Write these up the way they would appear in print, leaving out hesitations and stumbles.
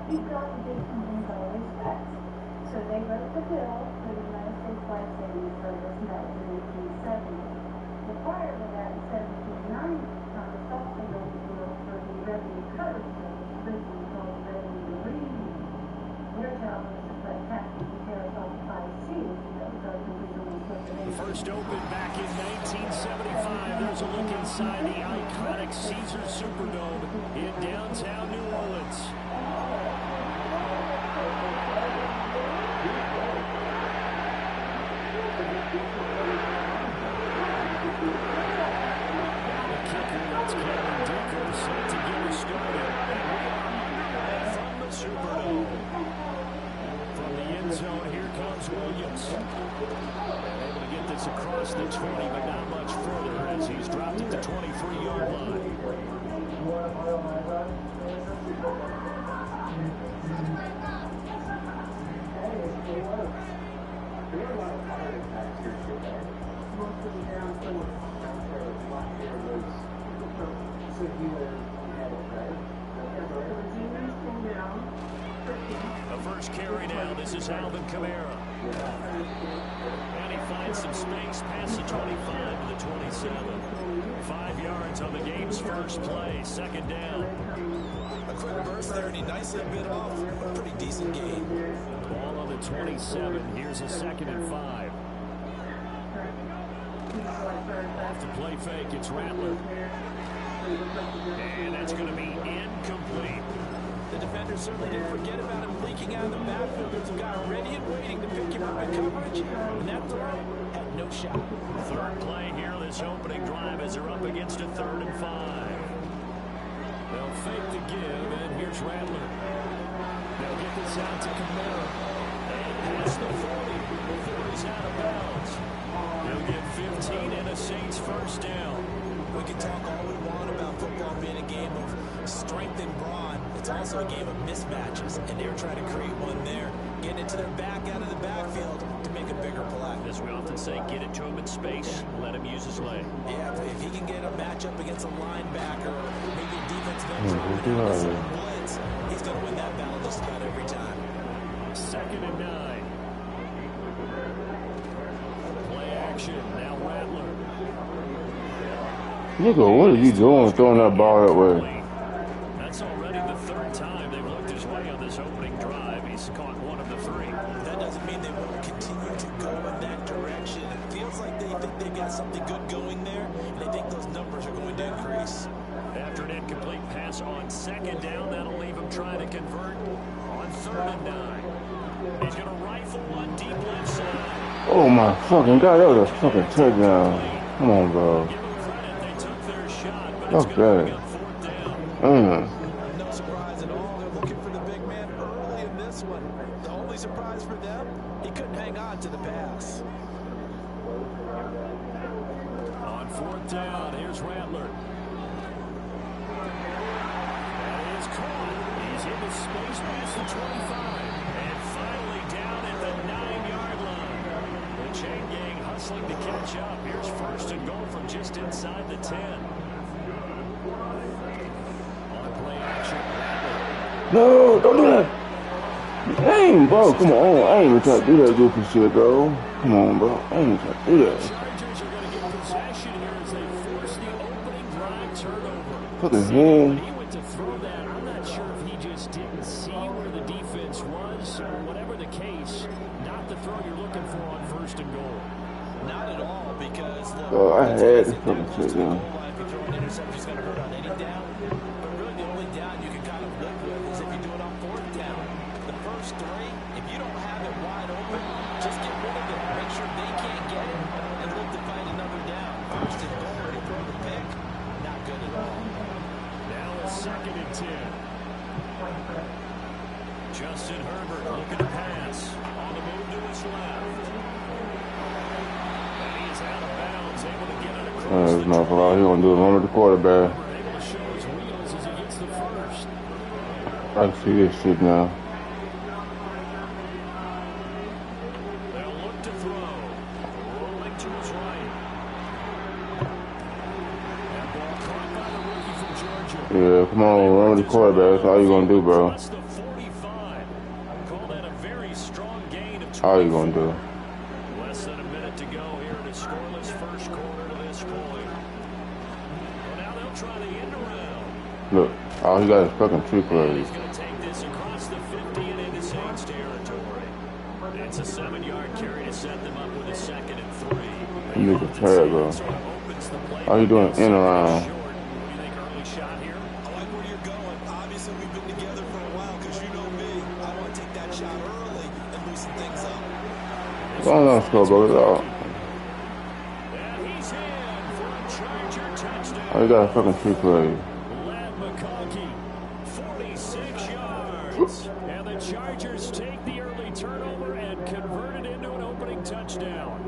You've got to do something in all respects. So they wrote the bill for the United States Life Saving Service back in 1870. The prior to that, in 1790, Congress also wrote the bill for the Revenue Code Service, originally called Revenue Review. Their job was to collect taxes and tariffs on 5 C's, The first opened back in 1975. There's a look inside the iconic Caesars Superdome in downtown New Orleans. The kicker, that's Kevin Dicker, set to get us started. From the Superdome. From the end zone, here comes Williams. Able to get this across the 20, but not much further as he's dropped at the 23-yard line. The first carry now. This is Alvin Kamara. And he finds some space past the 25 to the 27. 5 yards on the game's first play. Second down. A quick burst there, and he nicely bit off a pretty decent gain. Ball on the 27. Here's a 2nd and 5. Off the play fake, it's Rattler. And that's going to be incomplete. The defender certainly didn't forget about him leaking out of the backfield. There's a guy ready and waiting to pick him up in coverage, and that throw had no shot. Third play here, this opening drive as they're up against a 3rd and 5. They'll fake the give, and here's Rattler. They'll get this out to Kamara. And past the 40. 40's out of bounds. They'll get 15 and a Saints first down. We can talk all we want about football being a game of strength and brawn. It's also a game of mismatches, and they're trying to create one there, getting it to their back out of the backfield to make a bigger play. As we often say, get it to him in space, let him use his leg. Yeah, if he can get a matchup against a linebacker, maybe a defensive end blitz, he's going to win that battle just about every time. 2nd and 9. Play action, now Rattler. Nigga, what are you doing throwing that ball that way? That's already the 3rd time they've looked his way on this opening drive. He's caught 1 of the 3. That doesn't mean they won't continue to go in that direction. It feels like they think they've got something good going there, and they think those numbers are going to increase. After an incomplete pass on 2nd down, that'll leave him trying to convert on 3rd and 9. He's going to rifle one deep left side. Oh my fucking God, that was a fucking touchdown. Come on, bro. Fuck that. No surprise at all. They're looking for the big man early in this one. The only surprise for them, he couldn't hang on to the pass. On 4th down, here's Rattler. That is caught. He's into space past the 25. And finally down at the 9-yard line. The chain gang hustling to catch up. Here's 1st and goal from just inside the 10. No, don't do that. Aim, bro. Come on. I ain't even trying to do that goofy shit, bro. Come on, bro. I ain't even trying to do that. Chargers are going to get possession here as they force the opening drive turnover. Fucking hand. He went to throw that. I'm not sure if he just didn't see where the defense was or whatever the case. Not the throw you're looking for on 1st and goal. Not at all, because I had to fucking shit down. If you throw an interception, it's going to hurt on any down. But really, the only down you can kind of live with is if you do it on 4th down. The first 3, if you don't have it wide open, just get rid of it. Make sure they can't get it and look to find another down. 1st and goal, to throw the pick, not good at all. Now it's 2nd and 10. Justin Herbert looking to pass. On the move to his left. And he's out of bounds, able to get it across the Not for all he gonna do is run with the quarterback. able to show his wheels as he gets the first. I see this shit now. They'll look to throw. Rolling to his right. That ball caught by the rookie from Georgia. Yeah, come on, run with the quarterback. That's all you gonna do, bro. That's the 45. All you gonna do? Less than a minute to go here in a scoreless first quarter to this point. Well, now they'll try the end around. Look, all he got is fucking 3 plays. He's going to take this across the 50 and into Saints territory. It's a 7-yard carry to set them up with a 2nd and 3. You nigga tired, bro. All you doing in around. What do you think, early shot here? I like where you're going. Obviously, we've been together for a while because you know me. I want to take that shot early and loosen things up. Don't let him score, bro. And he's in for a Charger touchdown. All you got is fucking 3 plays. 46 yards. And the Chargers take the early turnover and convert it into an opening touchdown.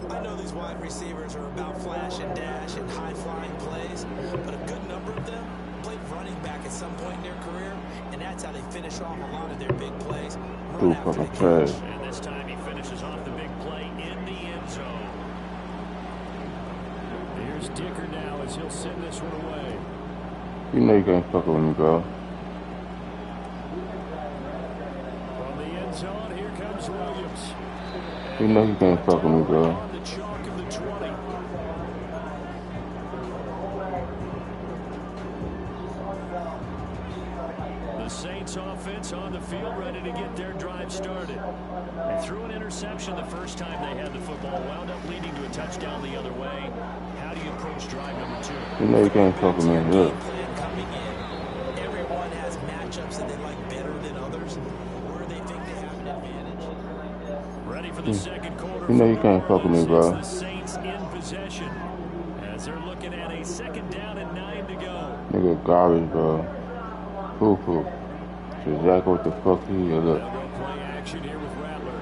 I know these wide receivers are about flash and dash and high-flying plays, but a good number of them played running back at some point in their career, and that's how they finish off a lot of their big plays. Too fucking trash. And this time he finishes off the big play in the end zone. Here's Dicker now as he'll send this one away. You know you can't fuck with me, bro. From the end zone, here comes Williams. You know you can't fuck with me, bro. On the chalk of the 20. The Saints offense on the field, ready to get their drive started. They threw an interception the first time they had the football, wound up leading to a touchdown the other way. How do you approach drive number 2? You know you can't fuck with me. Look. Coming in, everyone has matchups that they like better than others, where they think they have an advantage. Ready for the second quarter. You know you can't fuck with me, bro. The Saints in possession as they're looking at a 2nd down and 9 to go. Nigga garbage, bro. Poo-poo. That's exactly what the fuck he is. Look. They'll go play action here with Rattler.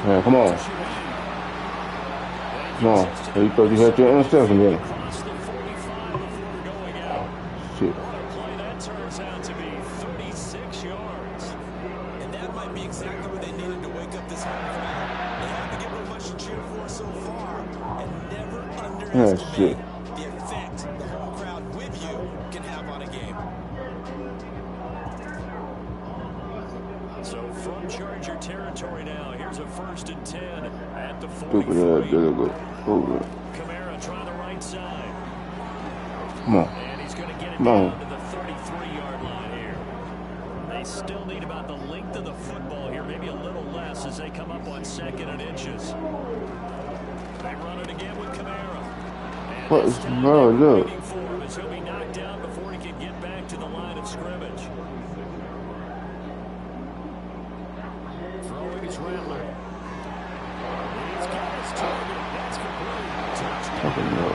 Man, come on. Come on. Hey, you thought you had your interception, didn't you? Across the 45 before going out. Shit. What a play that turns out to be. 36 yards. And that might be exactly what they needed to wake up this home crowd. They haven't given them much to cheer for so far, and never underestimate the effect the home crowd with you can have on a game. So from Charger territory now, here's a 1st and 10 at the 43. Stupid ass, good. Kamara trying the right side. Come on. And he's going to get it Come on. down to the 33-yard line here. They still need about the length of the football here, maybe a little less as they come up on 2nd and inches. They run it again with Kamara. And What is bro, look. waiting for him as he'll be knocked down before he can get back to the line of scrimmage. Throwing his Rattler. He's got his target. That's complete. Touchdown. Fucking no.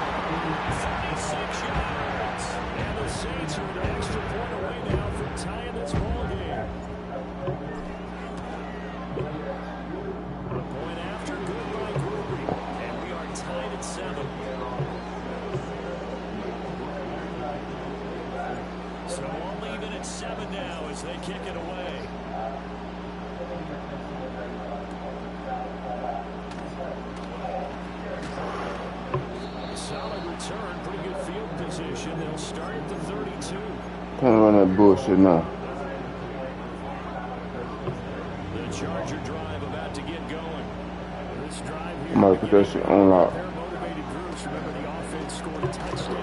36 yards. And the Saints are an extra point away now from tying this ball game. A point after, good by Groupie. And we are tied at 7. So we'll leave it at 7 now as they kick it away. Solid return, pretty good field position. They'll start at the 32. Can't run that bullshit now. The Charger drive about to get going. This drive here. I'm about to put that shit on lock. They're motivated groups. Remember the offense scored a touchdown.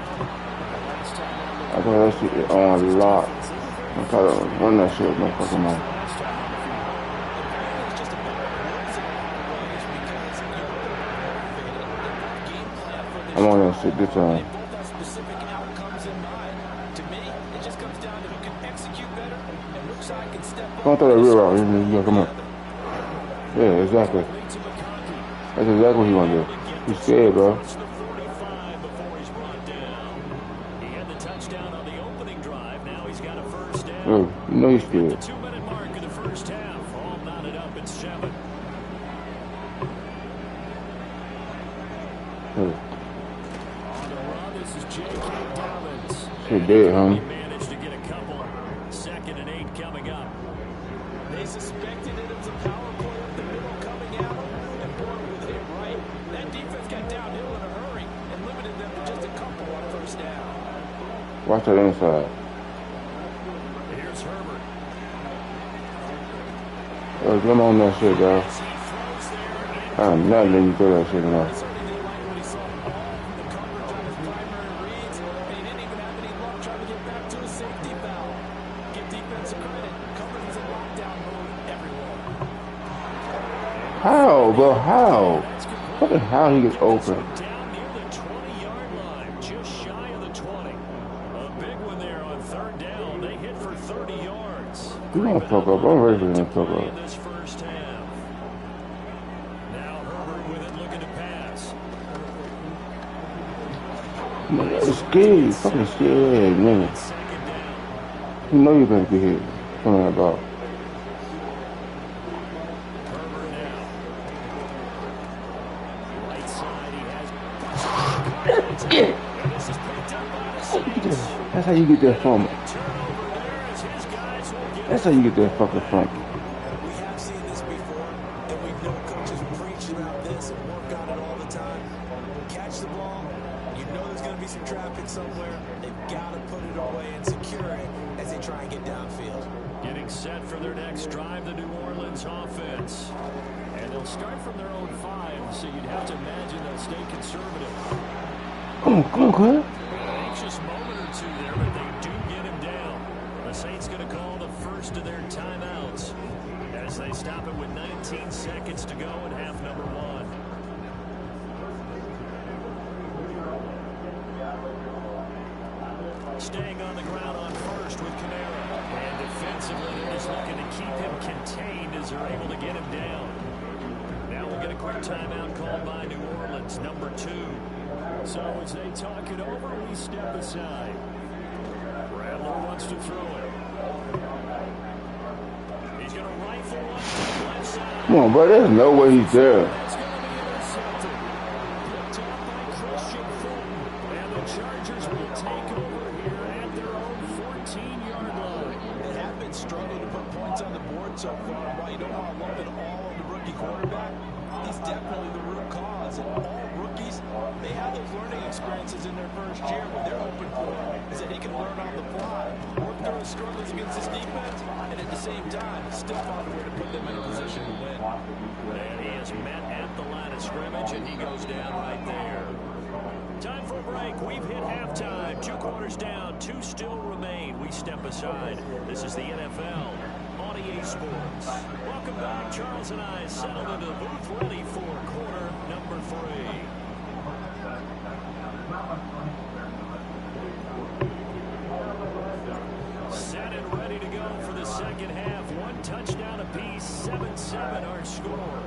Last time I put that shit on lock. I'm trying to run that shit with my fucking mouth. I'm on that shit this time. Both have specific outcomes in mind. To me, it just comes down to who can execute better and which side can step up. Don't throw that real out. You gotta come on. Yeah, exactly. That's exactly what he gonna do. He's scared, bro. The 45 before he's brought down. He had the touchdown on the opening drive. Now he's got a 1st down. Yo, you know he's The scared. 2-minute mark of the first half. All knotted up at 7. Hey, On the run, this is J.K. Dobbins. shit dead, He homie. managed to get a couple. 2nd and 8 coming up. They suspected it was a power play up the middle coming at them, and boy, with it right. That defense got downhill in a hurry and limited them to just a couple on 1st down. Watch that inside. Here's Herbert. Oh, come on that shit, bro. I'm not letting you throw that shit enough. How, bro? How? Fucking how he gets open? Down near the 20-yard line, just shy of the 20. A big one there on third down. They hit for 30 yards. You gonna fuck up? I'm ready for him to fuck up. This first half. Now Herbert with it, looking to pass. Man, that's scary. Fucking scary, man. Second down. You know you better be here. Coming about. Herbert now. Right side, he has. And this is picked up by the Saints. That's how you get that from me. Turnover there as his guys will get. That's how you get that fucking from me. We have seen this before, and we know coaches preach about this and work on it all the time. Catch the ball, you know there's going to be some traffic somewhere. They've got to put it away and secure it as they try and get downfield. Getting set for their next drive, the New Orleans offense. And they'll start from their own 5, so you'd have to imagine they'll stay conservative. Come on, Cliff. Anxious moment or two there, but they do get him down. The Saints going to call the first of their timeouts as they stop it with 19 seconds to go in half number 1. Staying on the ground on first with Kamara. And defensively, they're just looking to keep him contained as they're able to get him down. Now we'll get a quick timeout called by New Orleans, number 2. So as they talk it over, we step aside. Rattler wants to throw it. He's going to rifle one to the left side. Come on, bro. There's no way he's there. It's going to be intercepted. Picked up by Christian Fulton. And the Chargers will take over here at their own 14-yard line. They have been struggling to put points on the board so far. While you don't want to lump it all on the rookie quarterback, he's definitely the root cause. And all rookies, they have those learning experiences in their first year. What they're hoping for is that he can learn on the fly, work through his struggles against this defense, and at the same time, still find a way to put them in a position to win. And he is met at the line of scrimmage, and he goes down right there. Time for a break. We've hit halftime. 2 quarters down, 2 still remain. We step aside. This is the NFL on EA Sports. Welcome back. Charles and I settled into the booth, ready for quarter number 3. Set and ready to go for the second half. 1 touchdown apiece, 7-7 our score.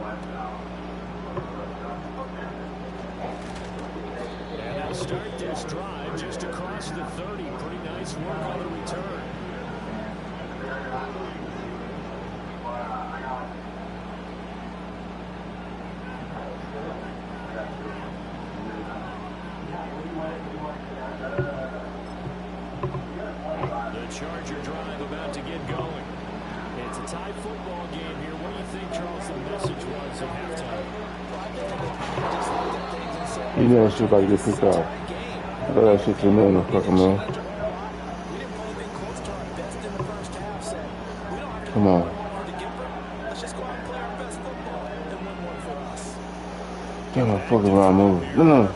And they'll start this drive just across the 30. Pretty nice work on the return. The Charger drive about to get going. It's a tie football game here. What do you think, Charles, the message was at halftime? You know that shit about to get picked off. I thought that shit to me in the fucking man. Come on. Get my fucking around move. No.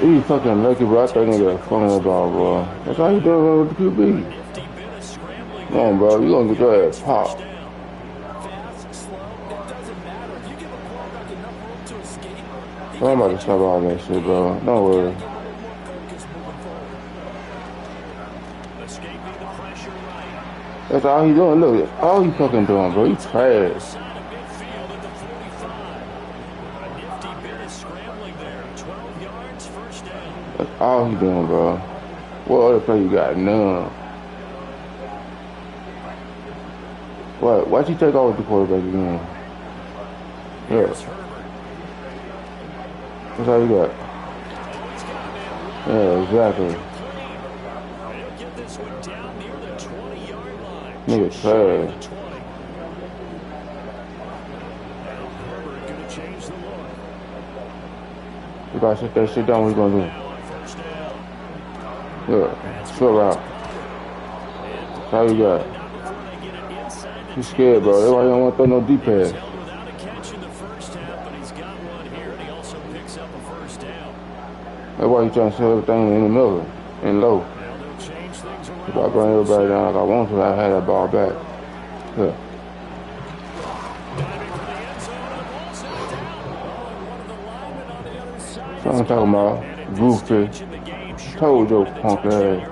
You fucking lucky, bro. I thought you got a fucking ball, bro. That's how you doing with the QB. Come on, bro. You gonna get your ass popped. I'm about to stop all that shit, bro. Don't worry. That's all he doing. Look, that's all he fucking doing, bro. He trash. That's all he doing, bro. What other play you got? None. What? Why'd you take off with the quarterback again? Yeah. That's all you got. Yeah, exactly. Nigga trash. You gotta sit that shit down. What you gonna do? Look, short out. That's all you got. He's scared, bro. That's why he don't want to throw no deep pass. Without a catch in the first half, but he's got one here, and he also picks up a first down. That's why he's trying to set everything in the middle and low. Now they'll change things around. If I bring everybody down like I want to, I had that ball back. Look. That's what I'm talking about. Goofy. Told your punk ass.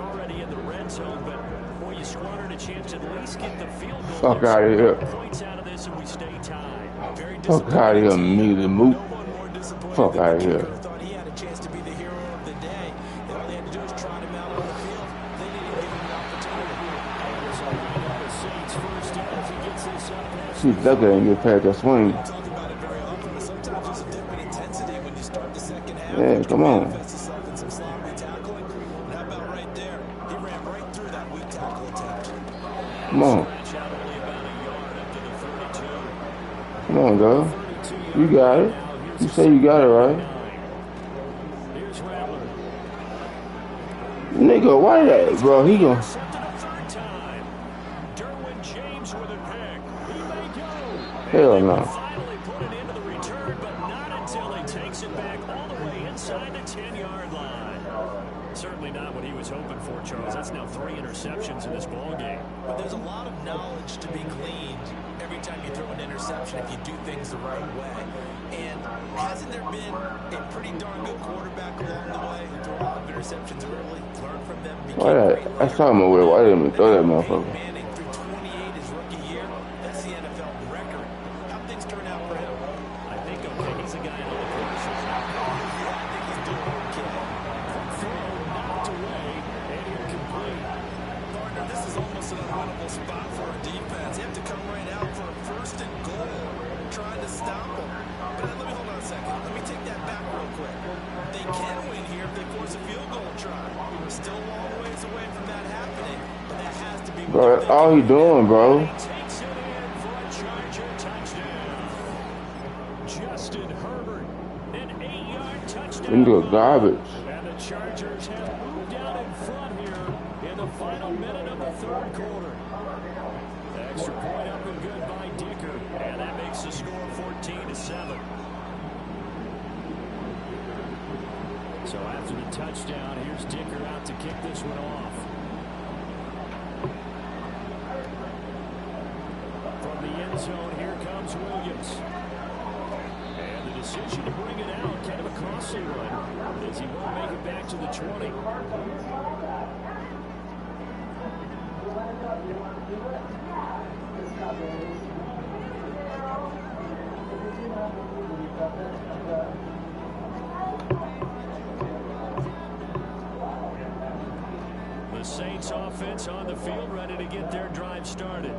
Fuck out of here. Fuck out of here, mealy moot. Fuck out of here. See, that guy ain't get past that swing. Yeah, come on. Come on. Come on, dog. You got it. You say you got it, right? Nigga, why that, bro? He gon' hell no. Finally put it into the return, but not until he takes it back all the way inside the 10-yard line. Certainly not what he was hoping for, Charles. That's now 3 interceptions in this ballgame. But there's a lot of knowledge to be gleaned every time you throw an interception if you do things the right way. And hasn't there been a pretty darn good quarterback along the way who threw a lot of interceptions early, learned from them, became Why that? I saw him away. Why didn't he throw that motherfucker? Manning through 28 his rookie year. That's the NFL record. How things turn out for him? I think, okay, he's a guy in all the commercials. Yeah, I think he's doing okay. Throw knocked away, and incomplete. Partner, this is almost an unwinnable spot for a defense. You have to come right out for a 1st and goal, trying to stop them. But let me hold on a second. Let me take that back real quick. They can win here if they force a field goal try. Still a long ways away from that happening, but that has to be. Bro, that's all he doing, bro. Takes it in for a Charger touchdown. Justin Herbert, an 8-yard touchdown. Into garbage. And the Chargers have moved out in front here in the final minute of the 3rd quarter. Extra point up and good by Dicker, and that makes the score 14-7. So after the touchdown, here's Dicker out to kick this one off. From the end zone, here comes Williams. And the decision to bring it out, kind of a costly one, as he won't make it back to the 20. The Saints offense on the field ready to get their drive started.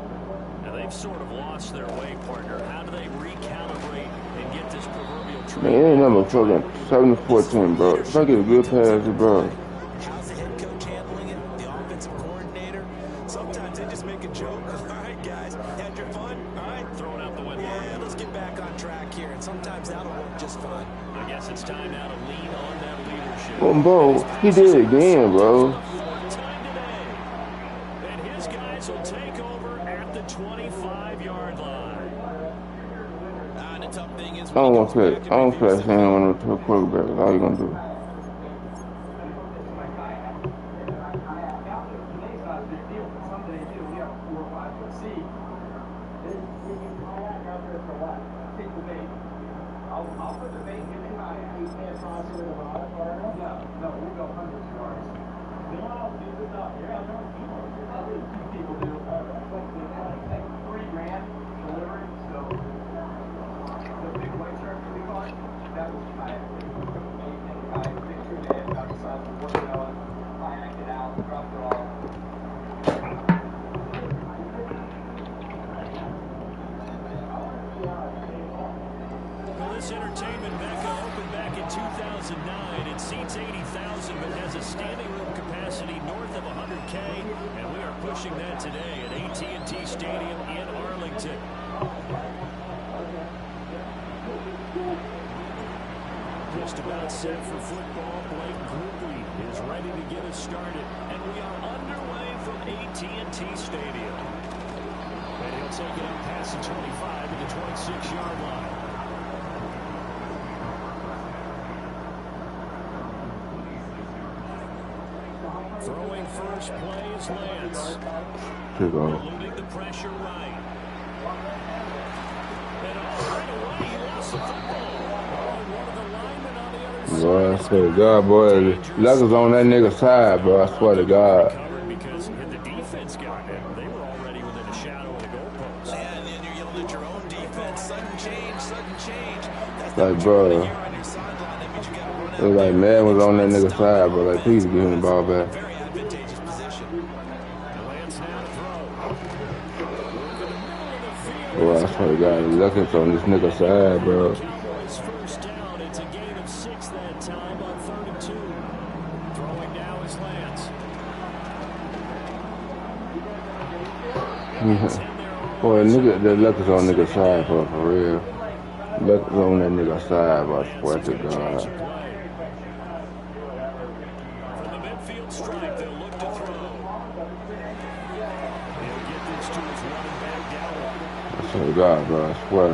Now they've sort of lost their way, partner. How do they recalibrate and get this proverbial train? Man, it ain't number fucking 7-14, bro. If I get a good pass, bro. How's the head coach handling it? The offensive coordinator? Sometimes they just make a joke. All right, guys, had your fun? All right, throw it out the window. Yeah, let's get back on track here. And sometimes that'll work just fine. I guess it's time now to lean on that leadership. Well, bro, he did it again, bro. Will take over at the 25-yard line. The tough thing is I don't want to play. I don't play saying when I'm to a quarterback. That's all you gonna do. I'll put the bait in high. You can't toss it in the bottom far enough? No, we'll go hundreds of yards. You know what else do this out here? I've never seen one. Few people do. Like $3,000 delivery. So the big white shark that we caught, that was kayak. Kayak, big 2 days, got the size of a watermelon, kayaked it out, dropped it off. This entertainment mecca opened back in 2009. It seats 80,000 but has a standing room capacity north of 100K, and we are pushing that today at AT&T Stadium in Arlington. Just about set for football. Blake Grupe is ready to get us started. And we are underway from AT&T Stadium. And he'll take it up past the 25 to the 26-yard line. Throwing first play is Lance. Eluding the pressure right. And right away he lost the football. One of the linemen on the other side. Boy, I swear to God, boy, luck is on that nigga's side, bro. I swear to God. Because the defense got it. They were already within a shadow of the goalpost. Yeah, and then you're yelling at your own defense. Sudden change, sudden change. That's like, bro. It was like Madden was on that nigga's side, bro. Like, please give him the ball back. Very advantageous position. Boy, I swear to God, luck is on this nigga's side, bro. First down, it's a gain of 6 that time on 3rd and 2. Throwing now is Lance. Boy, nigga, the luck is on nigga's side, bro, for real. Luck is on that nigga's side, bro. I swear to God. From the midfield stripe, they'll look to throw. He'll get this to his running back down. I swear to God, bro. I swear.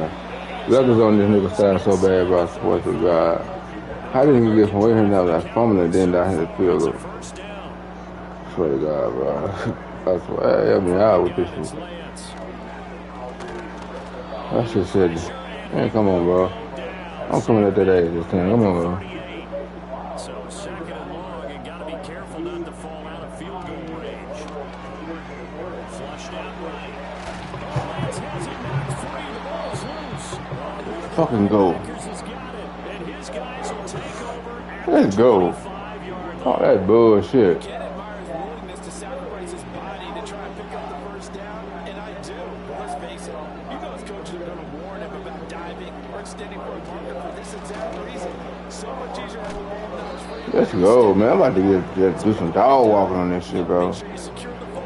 Luck is on this nigga's side so bad, bro. I swear to God. How did he get from where he was like fumbling and then down hit the field goal? I swear to God, bro. I swear, help me out with this shit. That shit said, man, come on, bro. I'm coming at that age this time. Come on, bro. So 2nd and long, and gotta be careful not to fall out of field goal range. Flushed out right. Lance has it knocked free. The ball's loose. Fucking go. Has got it, and his guys will take over at Let's go. Oh, that bullshit. Ken admires willingness to sacrifice his body to try and pick up the first down, and I do. Let's face it, you know his coaches are going to warn him about diving or extending for a bunker for this exact reason. So much easier to hold on to those free. Let's go, man. I'm about to get do some dog walking on this shit, bro. Make sure you secure the football,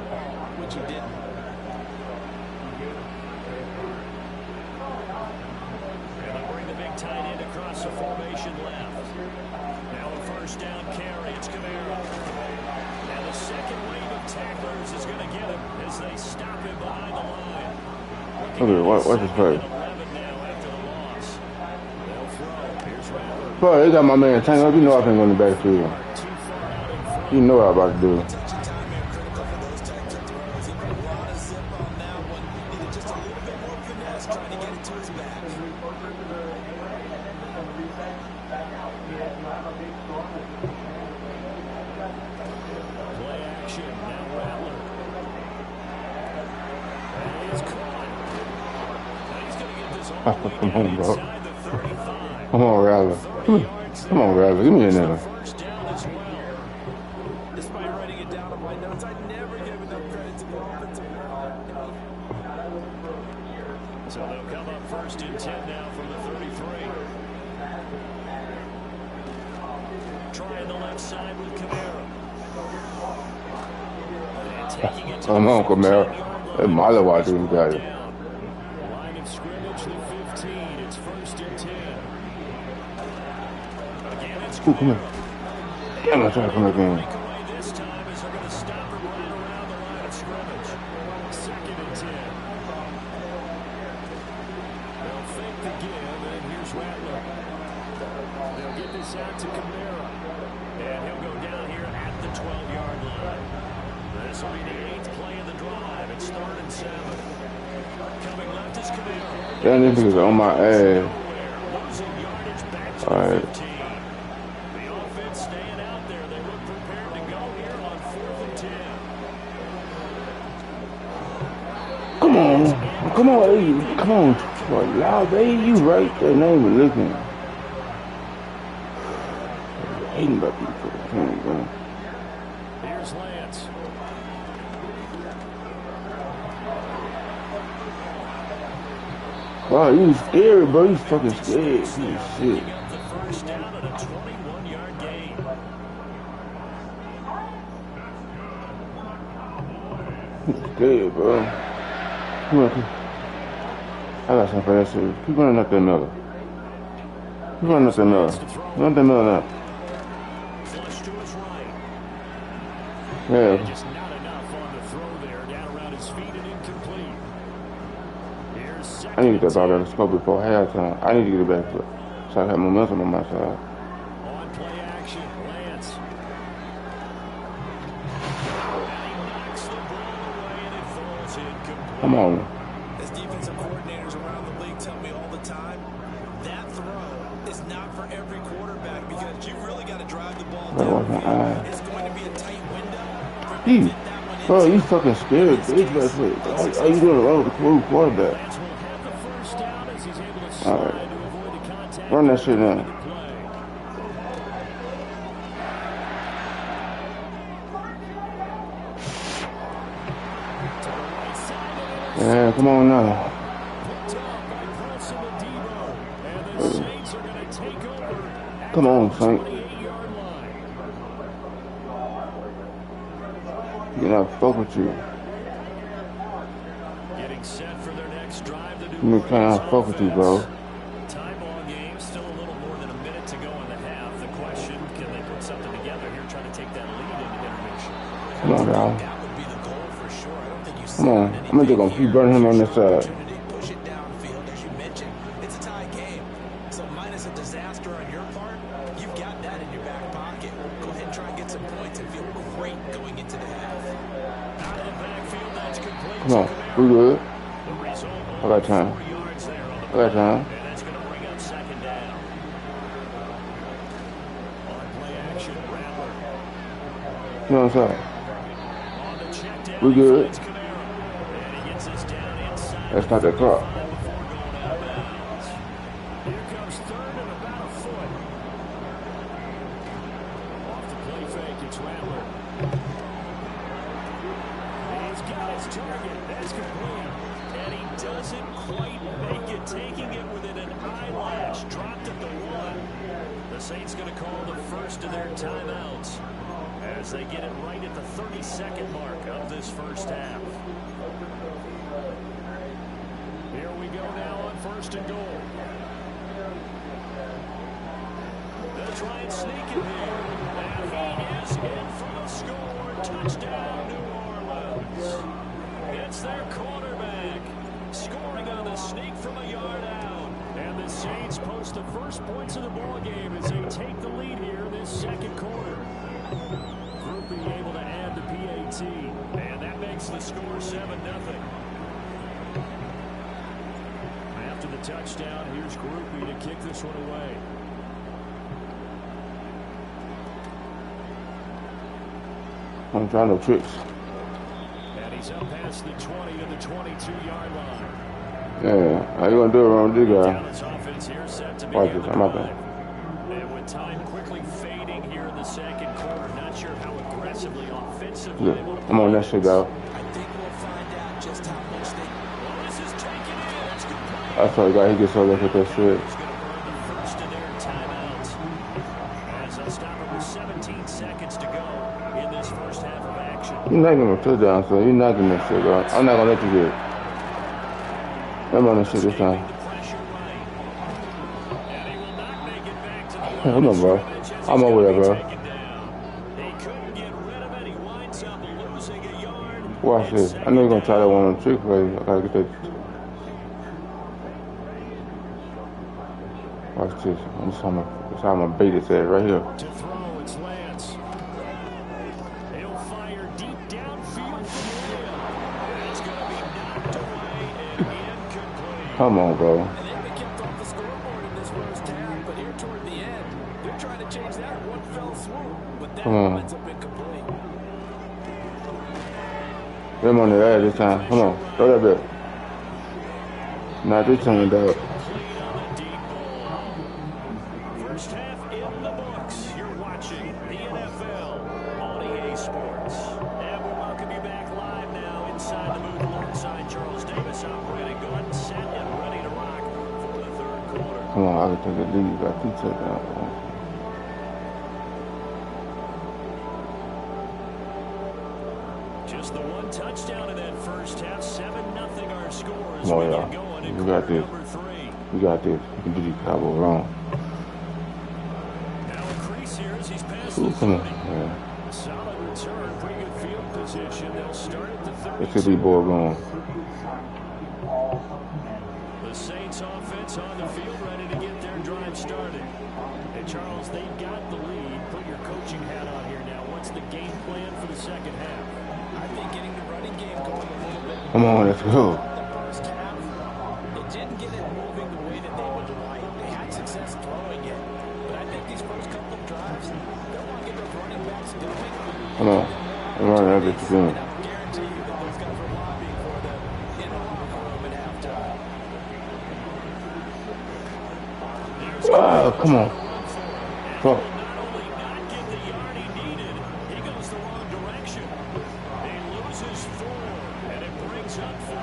which you didn't. And they'll bring the big tight end across the formation left. Now a first down carry. It's Camara. And the second wave of tacklers is going to get him as they stop him behind the line. Okay, watch his face. 11 now after the loss. They'll throw. Here's Rattler. Bro, they got my man tangled up. You know I can't go in the backfield. Too far out in front. You know what I'm about to do. Touching time here, critical for those types of throws. He put a lot of zip on that one. Needed just a little bit more finesse trying to get it to his back. Play action. Now Rattler. And he's caught. Now he's going to get this all the way Come down on, bro. inside the 35. Come on, Rattler. Come on, Rattler. Give me another. First down as well. Despite writing it down on my notes, I never gave enough credit to the offensive line. So they'll come up 1st and 10 now from the 33. Trying the left side with Camara. And taking it to Come on, Camara. That Marley Watt dude got it. line of scrimmage, the 15. It's 1st and 10. Again, it's Ooh, come here. Damn, I'm trying to come back in. breakaway this time as they're going to stop him right around the line of scrimmage. 2nd and 10. They'll fake the give, and here's Rattler. They'll get this out to Camara. And he'll go down here at the 12-yard line. This will be the 8th play of the drive. It's 3rd and 7. Coming left is Camara. Damn, this nigga's on my ass. Losing yardage back to All the right. 15. The offense staying out there. They look prepared to go here on 4th and 10. Come on. Come on, hey. Come on. Boy, loud, baby. You right there. Name was looking. Hating about these people. Come on, bro. Here's Lance. Wow, you scary, bro. You fucking scared. You shit. Up the first down and a 21-yard gain. You scared, bro. Come on. I got some for that shit. Keep running up that Miller. You run nothing up. Nothing up. Flush to his right. Yeah. Just not enough on the throw there. Down around his feet and incomplete. Here's second. I need to get the ball on the scope before halftime. I need to get it back so I have momentum on my side. On play action, Lance. And he knocks the ball away and it falls incomplete. Come on. As defensive coordinators around the league tell me all the time, that throw is not for every quarterback because you've really got to drive the ball down. It's going to be a tight window. Bro, you fucking scared, bitch. Are you doing it wrong with the quarterback? Lance will have the first down as he's able to slide All right. to avoid the contact. Run that shit now. Yeah, come on now. Come on, Saint. You're not fuck with you. Getting set for their next drive. You can't fuck with you, bro. Time ball game, still a little more than a minute to go in the half. The question, can they put something together here, trying to take that lead into intermission? Come on, dog. That would be the goal for sure. I don't think you Come on. I'm just gonna keep burning him on this side. Push it downfield, as you mentioned. It's a tie game. So minus a disaster on your part, you've got that in your back pocket. Go ahead and try and get some points and feel great going into the half. Out of the backfield, that's complete. Come on. We good. The result, I got time. 4 yards there on the I got time. and that's going to bring up second down. On play action, Rattler. You know what I'm saying? On the check down, We good. he finds Kamara. And he gets us down inside. That's not that clock. Before going out of bounds. Here comes third and about a foot. Off the play fake, it's Rattler. He's got his target. That's complete. And he doesn't quite make it, taking it within an eyelash. Dropped at the 1. The Saints going to call the first of their timeouts as they get it right at the 32nd mark of this first half. Here we go now on first and goal. They'll try and sneak it here. And he is in for the score. Touchdown, New Orleans. It's their quarterback scoring on the sneak from a yard out. And the Saints post the first points of the ball game as they take the lead here this second quarter. Group being able to add the PAT. And that makes the score 7-0. After the touchdown, here's Groupie to kick this one away. I'm trying no tricks. And he's up past the 20 to the 22-yard line. Yeah, how you gonna do it around this guy? Dallas offense here set to Watch begin this, the I'm out drive. there. And with time quickly fading here in the second quarter, not sure how aggressively, offensively Look, they want to I'm on play that shit, this. dog. I think we'll find out just how much they... Well, this is taken in. It's complete. I saw the guy, he gets so look at that shit. He's going to burn the first of their timeouts. As they'll stop it with 17 seconds to go in this first half of action. You're not gonna touchdown, so you're not getting that shit, bro. I'm not gonna let you get it. I'm on that shit this time. Hold on, bro. I'm over there, bro. Watch this. I know you're gonna try that one on trick play. I gotta get that. Watch this. That's how I'm gonna bait his ass right here. To throw, it's Lance. He'll fire deep downfield from the rail. It's going to be knocked away and incomplete. Come on, bro. And they've been kept off the scoreboard in this first half, but here toward the end, they're trying to change that in one fell swoop. But that Come on. ends up incomplete. Them on the ass this time. Come on. Throw that bit. Not this time, dog. First half in the books. You're watching the NFL on EA Sports. And we'll welcome you back live now inside the booth alongside Charles Davis operating gun, set and ready to rock for the third quarter. Come on, I can take the lead. Got 2 touchdowns. Just the one touchdown in that first half. 7-0 our score as Come on, we y'all. get going in You got quarter this. number 3. You got this. You can do these Cowboys wrong. the Come on, 30. man. Solid return, pretty good field position. They'll start at the 32. Let's get these boys going. The Saints offense on the field, ready to get their drive started. And Charles, they've got the lead. Put your coaching hat on here now. What's the game plan for the second half? I think getting the running game going a little bit. Come on, let's go. The first half, it didn't get it moving the way that they would like. They had success throwing it. But I think these first couple of drives, they'll want to get those running backs going. Come on. I'm running out of this game. And I will guarantee you that those guys were lobbying for them in the locker room at halftime. Oh, come on. Fuck. Not only not get the yard he needed, he goes the wrong direction. He loses 4, and it brings up 4.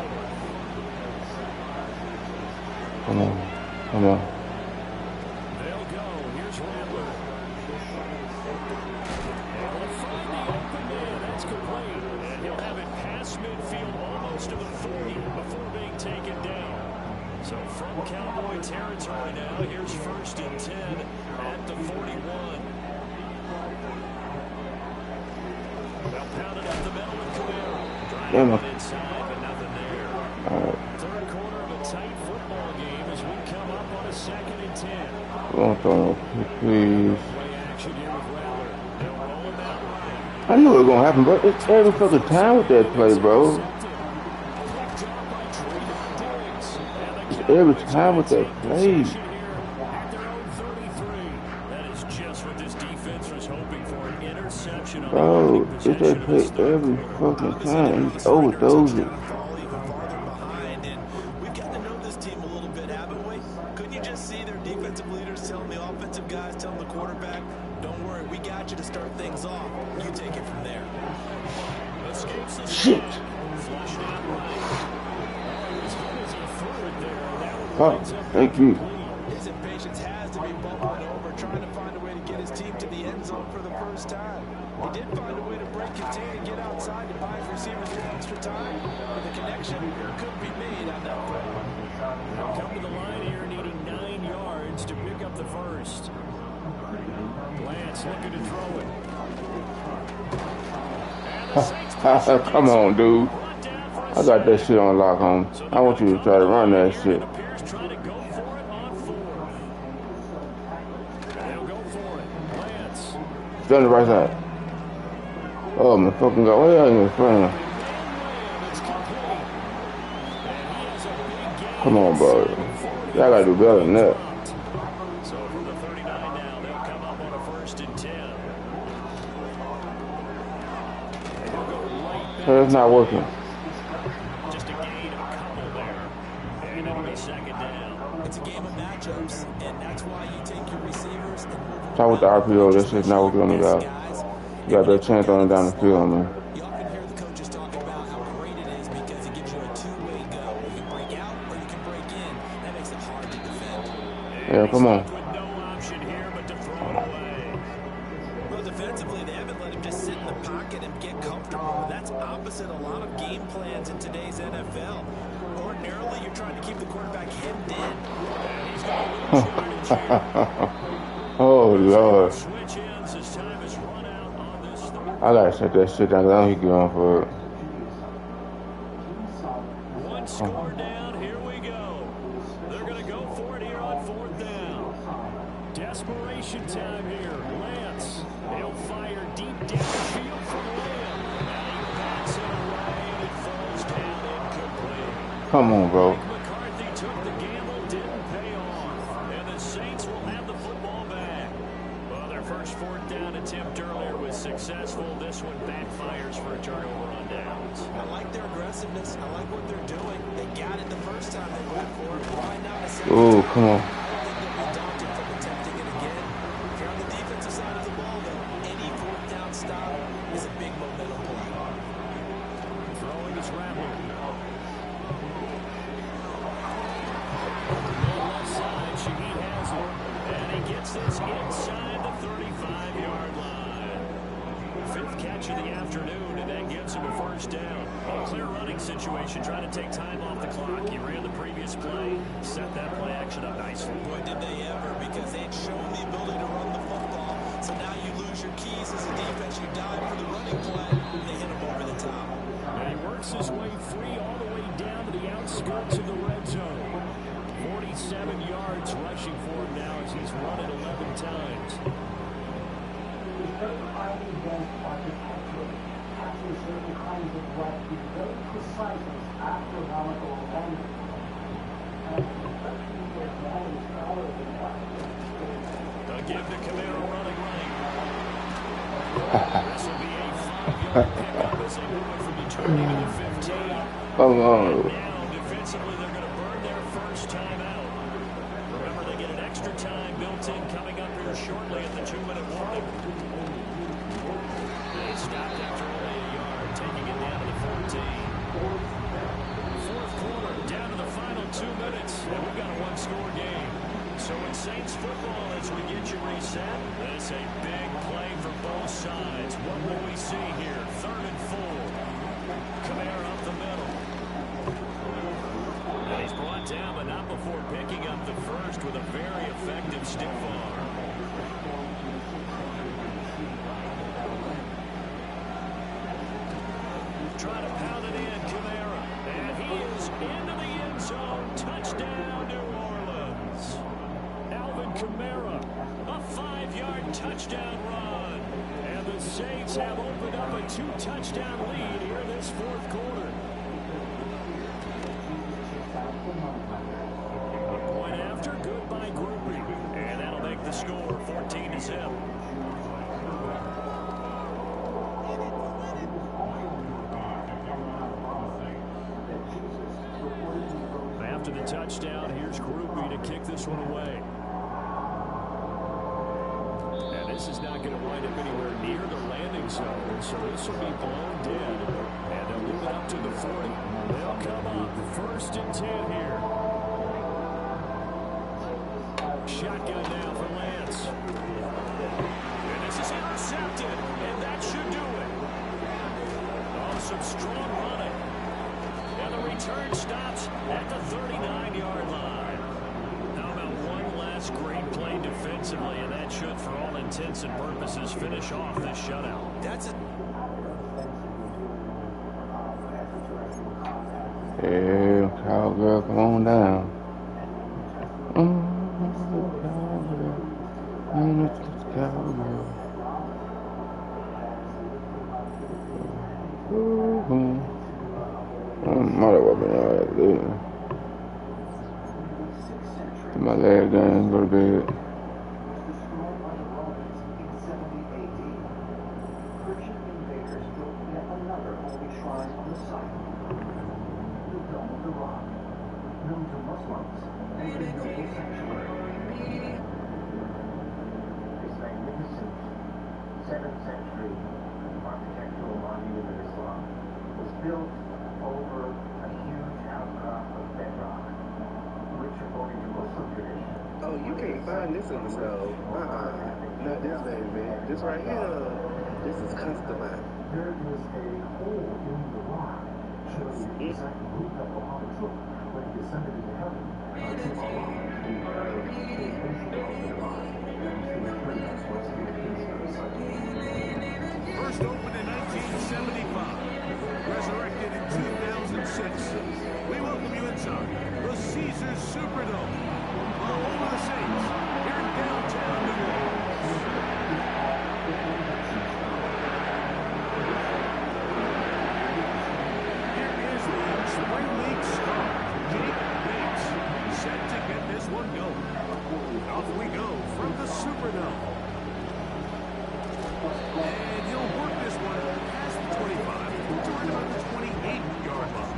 Come on. Come on. They'll go. Here's Rattler. And we'll find the open man. That's complete. And he'll have it past midfield almost to the 40 before being taken down. So from Cowboy territory now, here's 1st and 10 at the 41. They'll pound it up the middle with Camaro. Damn Driving it. inside, but nothing there. All right. Third quarter of a tight football game as we come up on a 2nd and 10. Don't throw no pick, please. Play action here with Rattler. They'll roll him out right. I knew it was going to happen, bro. It's every fucking time with that play, bro. Every time with that play. At their own 33. That is just what this defense was hoping for. An interception on Bro, the it's possession that of play this third every quarter. fucking time. He's overdosing. Fall even farther behind, and we've gotten to know this team a little bit, haven't we? Couldn't you just see their defensive leaders telling the offensive guys, telling the quarterback, don't worry, we got you to start things off. You take it from there. Escapes the Shit. flushed out right. As good as he threw it there, and that one Oh, winds up thank you. incomplete. His impatience has to be bubbling over, trying to find a way to get his team to the end zone for the first time. He did find a way to break contain and get outside to buy his receivers a little extra time, but the connection couldn't be made on that play. They'll come to the line here needing 9 yards to pick up the first. Lance looking to throw it. And the Saints pressure Come gets on, dude. brought down for a I got that shit on lock, home. I want you to try to run that shit. Appears trying to go for it on 4th. They'll go for it. Lance. Stay on the right side. Oh, my fucking God. What are you even playing? It's complete. And he has a big game. Come on, bro. Y'all gotta do better than that. So from the 39 now, they'll come up on a 1st and 10. They'll go right So it's not working. back. Just a gain of a couple there. And it'll be 2nd down. It's a game of matchups, and that's why you take your receivers and move them Talk with the RPO. This shit's not working on me, guys. guys. You got that chance on it down the field, man. You often hear the coaches talk about how great it is because it gives you a two-way go. You can break out or you can break in. That makes it hard to defend. Yeah, come on. With no option here but to throw it away. Well, defensively, they haven't let him just sit in the pocket and get comfortable. That's opposite a lot of game plans in today's NFL. Ordinarily, you're trying to keep the quarterback hemmed in. He's got a little yardage here. Oh, Lord. Switch ends as time is run out on this third. I gotta shut that shit down because I don't keep going for it. One score down, here we go. They're going to go for it here on 4th down. Desperation time here. Lance, he'll fire deep downfield from Lamb. And he backs it away and it falls down incomplete. Come on, bro. McCarthy took the gamble, didn't pay off. And the Saints will have the football back. Well, their first 4th down attempt earlier was successful. This one backfires for a turnover on downs. I like their aggressiveness. I like what they're doing. They got it the first time they went for it. Why not a second Oh, time? come on. I don't think they'll be daunted from attempting it again. If you're on the defensive side of the ball, though, any 4th down stop is a big momentum play. Throwing is Rattler. Left side, Shaheed has it. And he gets this inside the 35-yard line. 5th catch of the afternoon, and that gives him a 1st down. A clear running situation, trying to take time off the clock. He ran the previous play, set that play action up nicely. Boy, did they ever, because they'd shown the ability to run the football. So now you lose your keys as a defense. You dive for the running play, and they hit him over the top. And he works his way free all the way down to the outskirts of the red zone. 47 yards rushing for him now as he's run it 11 times. He's very highly advanced architecture, captures certain kinds of light with very precise astronomical language. Again to Camaro running right. This will be a 5-yard pickup as they move from the 20 to the 15. Come on. Now, defensively, they're going to burn their first time out. Remember, they get an extra time built in coming up here shortly at the 2-minute warning. They stopped after only a yard, taking it down to the 14. Fourth quarter, down to the final 2 minutes, and we've got a one-score game. So in Saints football, as we get you reset, that's a big play for both sides. What will we see here? 3rd and 4. Camaro up the middle. And he's brought down, but not before picking up the first with a very effective stiff arm. Trying to pound it in, Camaro. And he is into the end zone. Touchdown, New Orleans. Alvin Kamara, a 5-yard touchdown run. And the Saints have opened up a 2-touchdown lead here in this fourth quarter. Point after, good by Groupie. And that'll make the score 14-0. After the touchdown, here's Groupie to kick this one away. And this is not going to wind up anywhere near the landing zone, so this will be blown dead. And they'll move it up to the 40. They'll come up 1st and 10 here. Shotgun now for Lance. And this is intercepted, and that should do it. Oh, some strong running. And the return stops at the 39-yard line. How about one last great play defensively, and that should, for all intents and purposes, finish off this shutout. That's a... Yeah, cowgirl, come on down. Cowgirl. Might have been alright, dude. My last game, go to bed. Oh, you can't find this in the stove. Not this baby. This right here. This is customized. There is a hole in the rock showing the exact route that Muhammad took when he descended into heaven. First opened in 1975, resurrected in 2006. We welcome you inside the Caesars Superdome, the home of the Saints, here in downtown New Orleans. Here is the Spring League star, Jake Bates, set to get this one going. Off we go from the Superdome. And he'll work this one past the 25 to right about the 28-yard line.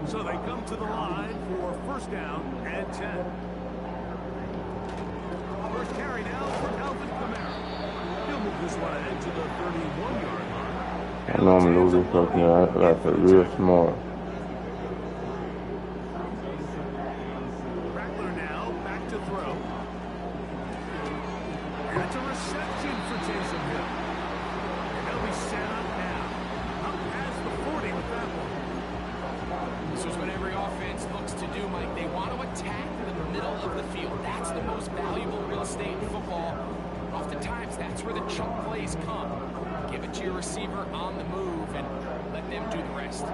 So they come to the line for first down and 10. First carry now for Alvin Kamara. He'll move this one ahead to the 31-yard line. I normally lose this fucking I got to real smart. Rattler now back to throw. And it's a reception for Taysom Hill. And he'll be set up now. Up past the where the chunk plays come. Give it to your receiver on the move and let them do the rest.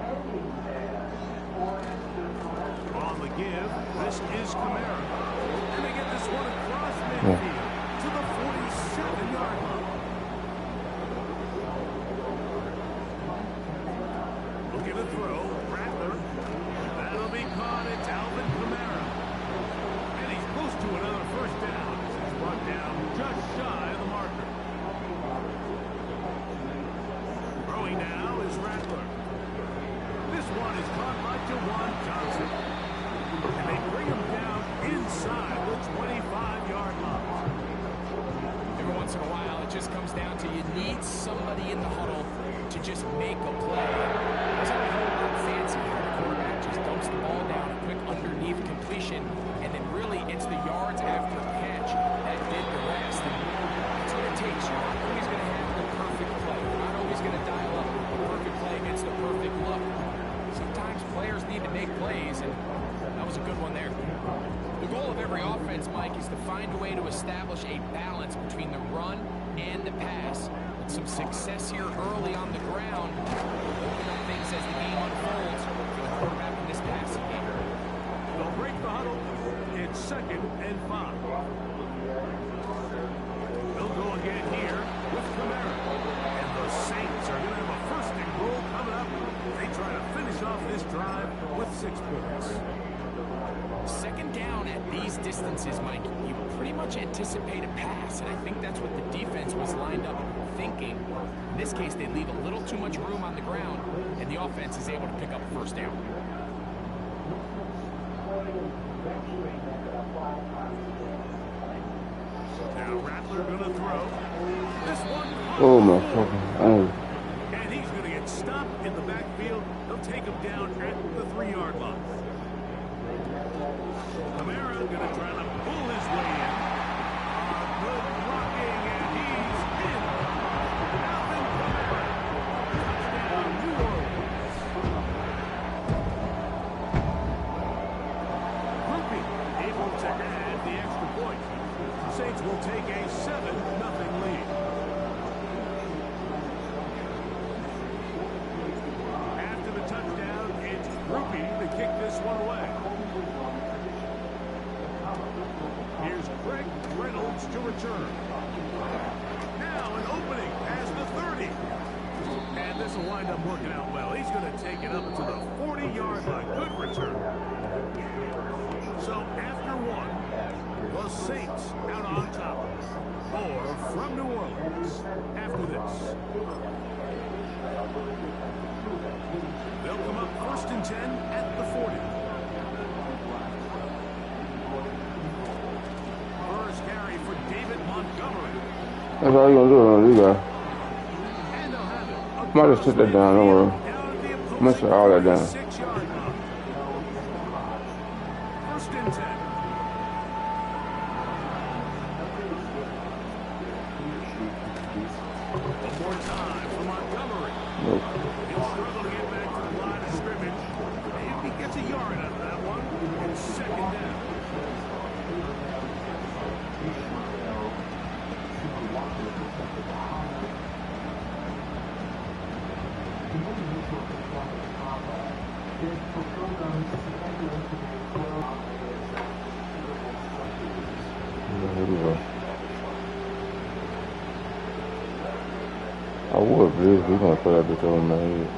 On the give, this is Kamara. And they get this one across midfield to the 47-yard line. Looking to throw, Rattler. That'll be caught. It's Alvin Kamara. And he's close to another first down. He's brought down just shy of the marker. Throwing now is Rattler. This one is caught by Jawan Johnson. And they bring him down inside the 25-yard line. Every once in a while, it just comes down to you need somebody in the huddle to just make a play. There's not a whole lot fancy here. The quarterback just dumps the ball down, a quick underneath completion, and then really it's the yards after the catch that did the rest. And that's what it takes. You're not always going to have the perfect play. You're not always going to dial up the perfect play against the perfect look. Sometimes players need to make plays, and that was a good one there. The goal of every offense, Mike, is to find a way to establish a balance between the run and the pass. With some success here early on the ground, open up things as the game unfolds for the quarterback in this passing game. They'll break the huddle. It's 2nd and 5. They'll go again here with Kamara. And the Saints are going to have a 1st and goal coming up. They try to finish off this drive with 6 points. 2nd down at these distances, Mike, you pretty much anticipate a pass, and I think that's what the defense was lined up thinking. In this case, they leave a little too much room on the ground, and the offense is able to pick up a 1st down. Now Rattler going to throw. This one. Oh my fucking. And he's going to get stopped in the backfield. They'll take him down at the 3-yard line. Kamara going to try to pull his way in. Good blocking, and he's in. Alvin Kamara. Touchdown, New Orleans. Groupie able to add the extra point. The Saints will take a 7-0 lead. After the touchdown, it's Groupie to kick this one away. Here's Greg Reynolds to return. Now an opening past the 30. And this will wind up working out well. He's going to take it up to the 40-yard line. Good return. So after one, the Saints out on top. More from New Orleans after this. They'll come up 1st and 10 at the 40. First carry for David Montgomery. That's all you're gonna do, you guys. And they'll have it. I might just sit that down, don't worry. I'm gonna sit all that down. 6-yard line. 1st and 10. One more time for Montgomery. Nope. He'll struggle to get back to the line of scrimmage. If he gets a yard out of that one, it's 2nd down. Here we go. I would, but we're gonna throw that bitch over my head.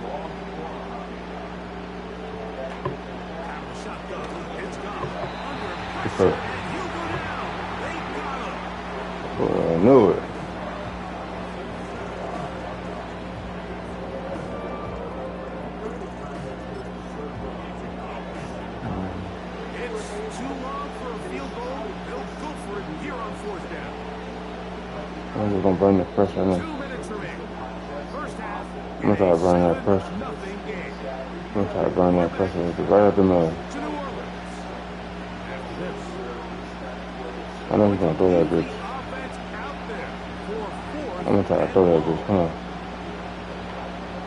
Shotgun. It's gone. Under It's pressure. hurt. And he'll go down. They got him. Boy, I knew it. It's too long for a field goal. They'll go for it here on 4th down. I'm just gonna burn that pressure. 2 minutes remaining. First half. I'm gonna try to burn that pressure. Nothing game. I'm gonna try to burn that pressure right up the middle. To New Orleans. After this. I know he's gonna throw that bitch. Offense out there for 4th. I'm gonna try to throw that bitch. Come on.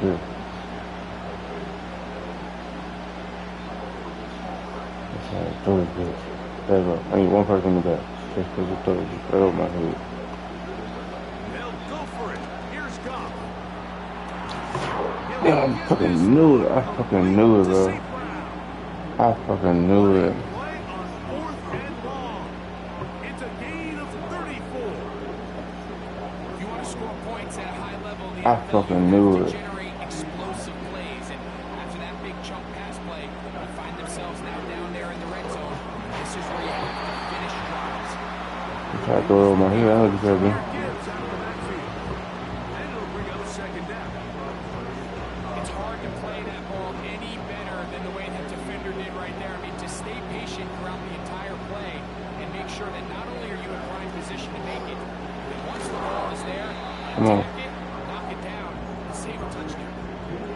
Yeah. I'm trying to throw that bitch. There you go. I need one person in the back. Just throw it right over my head. They'll go for it. Here's Goff. Damn, I fucking knew it. I fucking knew it, bro. I fucking knew it. Play on 4th and long. It's a gain of 34. If you want to score points at a high level, the I NFL, fucking you knew have it. to generate explosive plays. And after that big chunk pass play, they find themselves now down there in the red zone. This is where you have to finish drives. I tried to throw it over my head. I know what you said, man. Gibbs out of the backfield. And it'll bring up 2nd down. It's hard to play that ball any better than the way that defender did right there. I mean, to stay patient throughout the entire play and make sure that not only are you in prime position to make it, but once the ball is there, Come on. attack it, knock it down, and save a touchdown.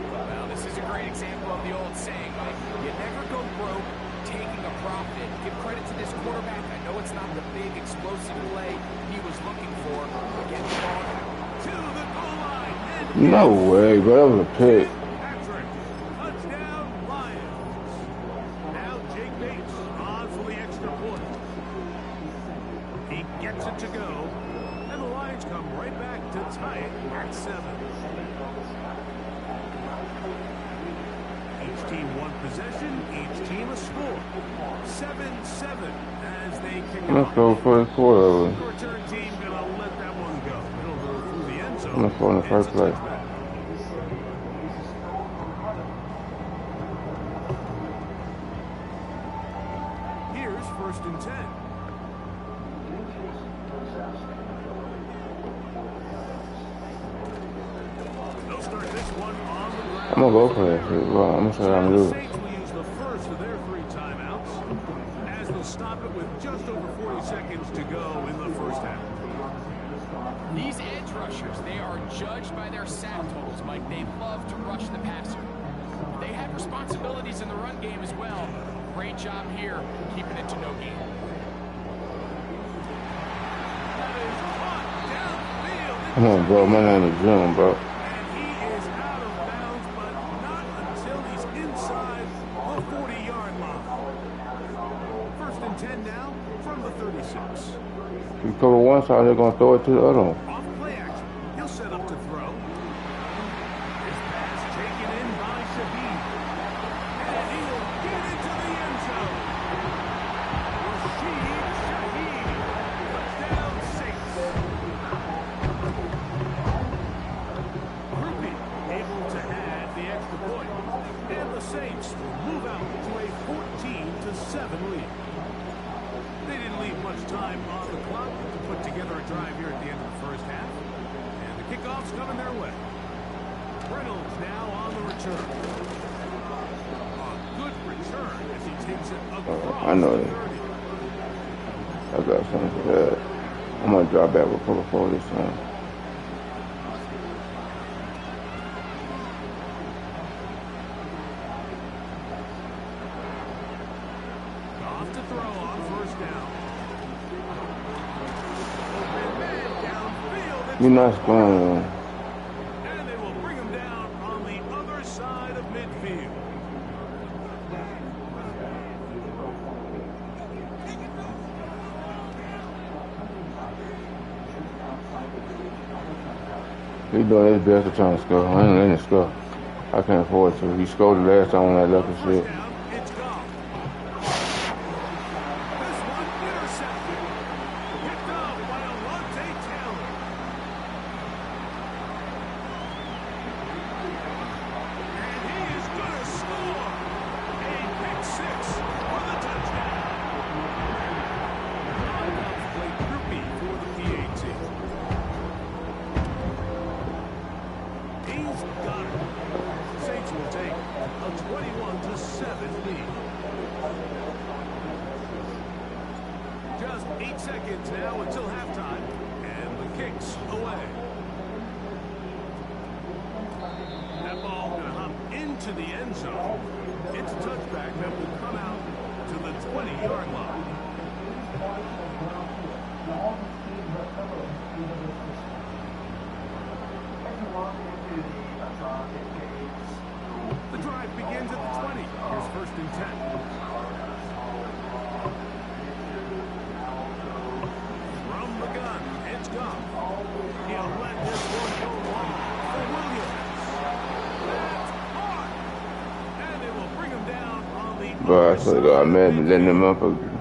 Well, this is a great example of the old saying, Mike. You never go broke taking a profit. Give credit to this quarterback. I know it's not the big explosive play he was looking for. Again, the ball To the goal line. And No way, bro. That was a pick. Patrick. Touchdown, Lions. Now Jake Bates on for the extra point. He gets it to go. And the Lions come right back to tie it at 7. Each team one possession, each team a score. 7-7 as they kick Let's off. go for the quarter. The return team gonna let that one go. It'll go through the end zone. Let's go in the first It's a place. touchback. Here's 1st and 10. They'll start this one on the ground. I'm gonna go for that shit, bro. I'm gonna show you how to The do it. Saints will use the first of their 3 timeouts as they'll stop it with just over 40 seconds to go in the first half. These edge rushers, they are judged by their sack totals, Mike. They love to rush the passer. They have responsibilities in the run game as well. Great job here, keeping it to no gain. That is caught downfield. Come on, bro. My name is Jim, bro. And he is out of bounds, but not until he's inside the 40-yard line. 1st and 10 now from the 36. You cover one side, they're gonna throw it to the other one. Off play action. He'll set up to throw. His pass taken in by Shabib. And he'll get into the end zone. Rashid Shaheed. Touchdown, Saints. Groupie able to add the extra point. And the Saints will move out to a 14-7 lead. They didn't leave much time on the clock to put together a drive here at the end of the first half. And the kickoff's coming their way. Reynolds now on the return. A good return as he takes it across I know the it. 30. I got something for that. I'm gonna drop back with cover 4 this time. Off to throw on 1st down. Open man downfield. It's You're not scoring, man. And they will bring him down on the other side of midfield. He's doing his best to try and score. I ain't letting him score. I can't afford to. He scored the last time on that lucky shit. First down, it's gone. This one intercepted. Picked off by Alontae Taylor. And he is going to score. A pick 6 for the touchdown. Knockouts play groupie for the PAT. He's got it. Saints will take a 21-7 lead. Just 8 seconds now until halftime, and the kick's away. That ball going to hop into the end zone. It's a touchback that will come out to the 20-yard line. The drive begins at the 20. Here's 1st and 10. From the gun, it's Goff. He'll let Bro, I swear to God, Madden letting them motherfuckers.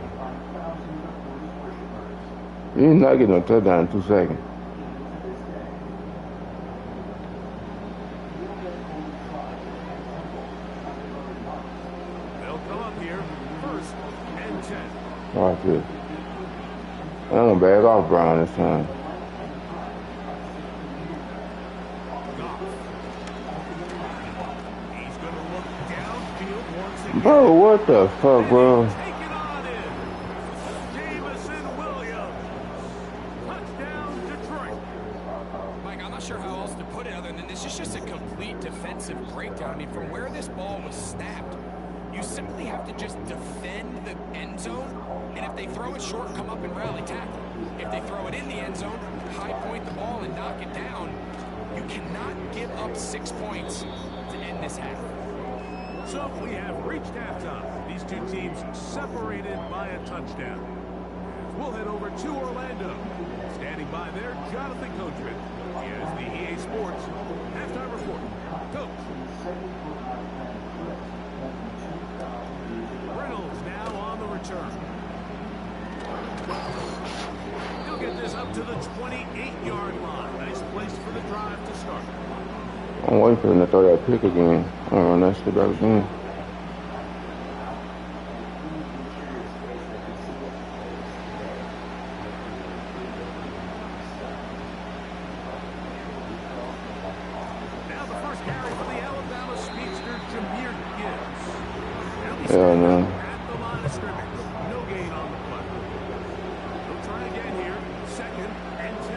He's not getting no touchdown in 2 seconds. They'll come up here, 1st and 10. Watch this. I'm gonna back off Brown this time. He's going to look downfield once again. Bro, what the fuck, bro? Taking on in. Jameson Williams. Touchdown, Detroit. Mike, I'm not sure how else to put it other than this is just a complete defensive breakdown. I mean, from where this ball was snapped, you simply have to just defend the end zone, and if they throw it short, come up and rally tackle. If they throw it in the end zone, high point the ball and knock it down. You cannot give up 6 points to end this half. So we have reached halftime. These two teams separated by a touchdown. We'll head over to Orlando. Standing by there, Jonathan Coachman. He has the EA Sports halftime report. Coach. Reynolds now on the return. He'll get this up to the 28-yard line. Nice place for the drive to start. I'm waiting for them to throw that pick again. I'm gonna run that shit back again. Now the first carry for the Alabama speedster, Jahmyr Gibbs. Hell no. At the line of scrimmage. No gain on the play. He'll try again here. 2nd and 10.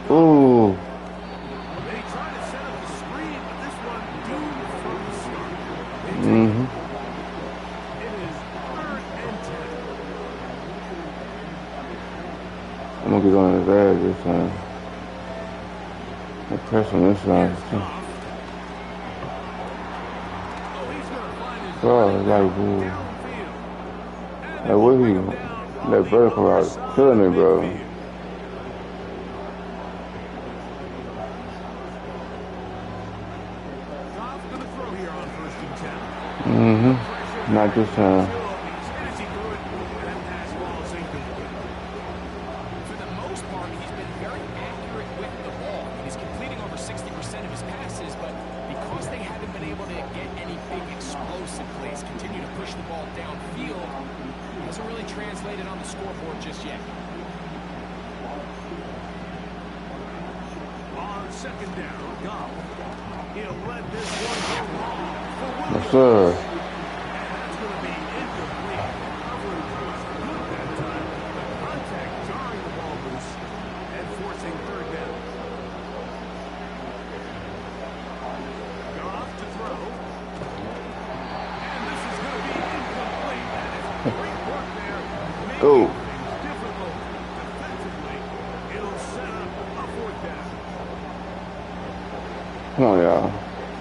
Ooh. They try to set up the screen, but this one doomed from the start. Mm-hmm. It is 3rd and 10. I'm gonna get on his ass this time. I'm pressing this time. Here's Goff. Oh, he's going to find his Bro, it's like, ooh. downfield. Like, what he, that vertical out killing me, bro. Goff's going to throw here on 1st and 10. Mm-hmm. Not this time. As he threw it, and that pass ball is incomplete. For the most part, he's been very accurate with the ball. He's completing over 60% of his passes, but because they haven't been able to get any big explosive plays, continue to push the ball downfield, hasn't really translated on the scoreboard just yet. On 2nd down, Goff. He'll let this one go long. Yes, sir. And that's going to be incomplete. Coverage was good that time. The contact jarring the ball loose and forcing 3rd down. Goff to throw. And this is going to be incomplete. That is great work there. Go. Making things difficult defensively. It'll set up a 4th down. Come on, y'all.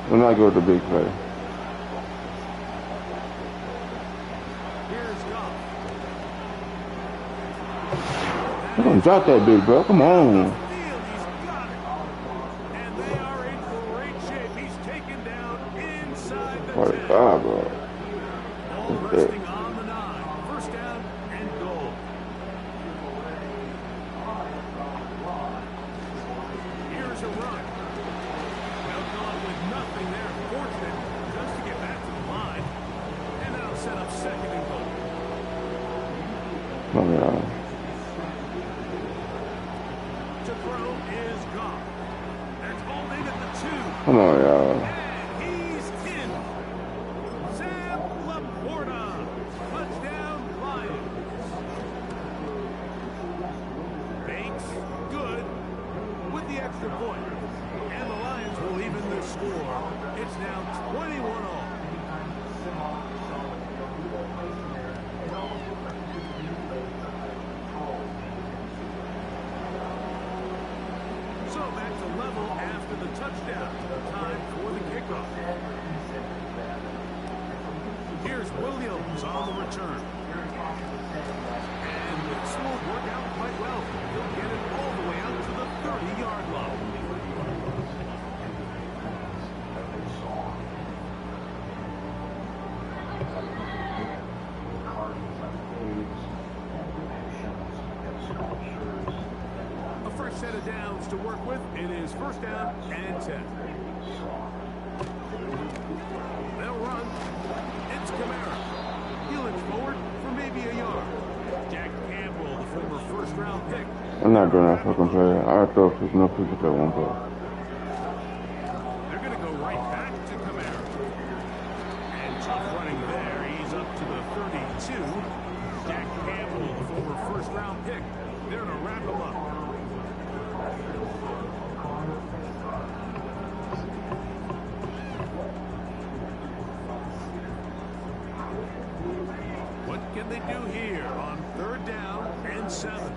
We're not going to the big play. Here's Goff. I'm gonna drop that big, bro. Come on. He's got it. And they are in great shape. He's taken down inside the What a 10. God, bro. Ball That's resting it. on the 9. 1st down and goal. Here's a run. They'll go up with nothing there. Fortunate just to get back to the line. And that'll set up 2nd and goal. Come on, y'all. To throw is Goff. That's holding at the 2. Come on, y'all. And he's in. Sam Laporta. Touchdown, Lions. Banks, good, with the extra point. And the Lions will even the score. It's now 21-all. So back to level after the touchdown. Time for the kickoff. Here's Williams on the return. And this will work out quite well. He'll get it all the way out to the 30-yard line. set of downs to work with. It is first down and 10. They'll run. It's Kamara. He looks forward for maybe a yard. Jack Campbell, the former first-round pick. I'm not doing that fucking play. I throw no people that one play. They're going to go right back to Kamara. And tough running there. He's up to the 32. Jack Campbell, the former first-round pick. They're going to wrap him up. What can they do here on 3rd down and 7?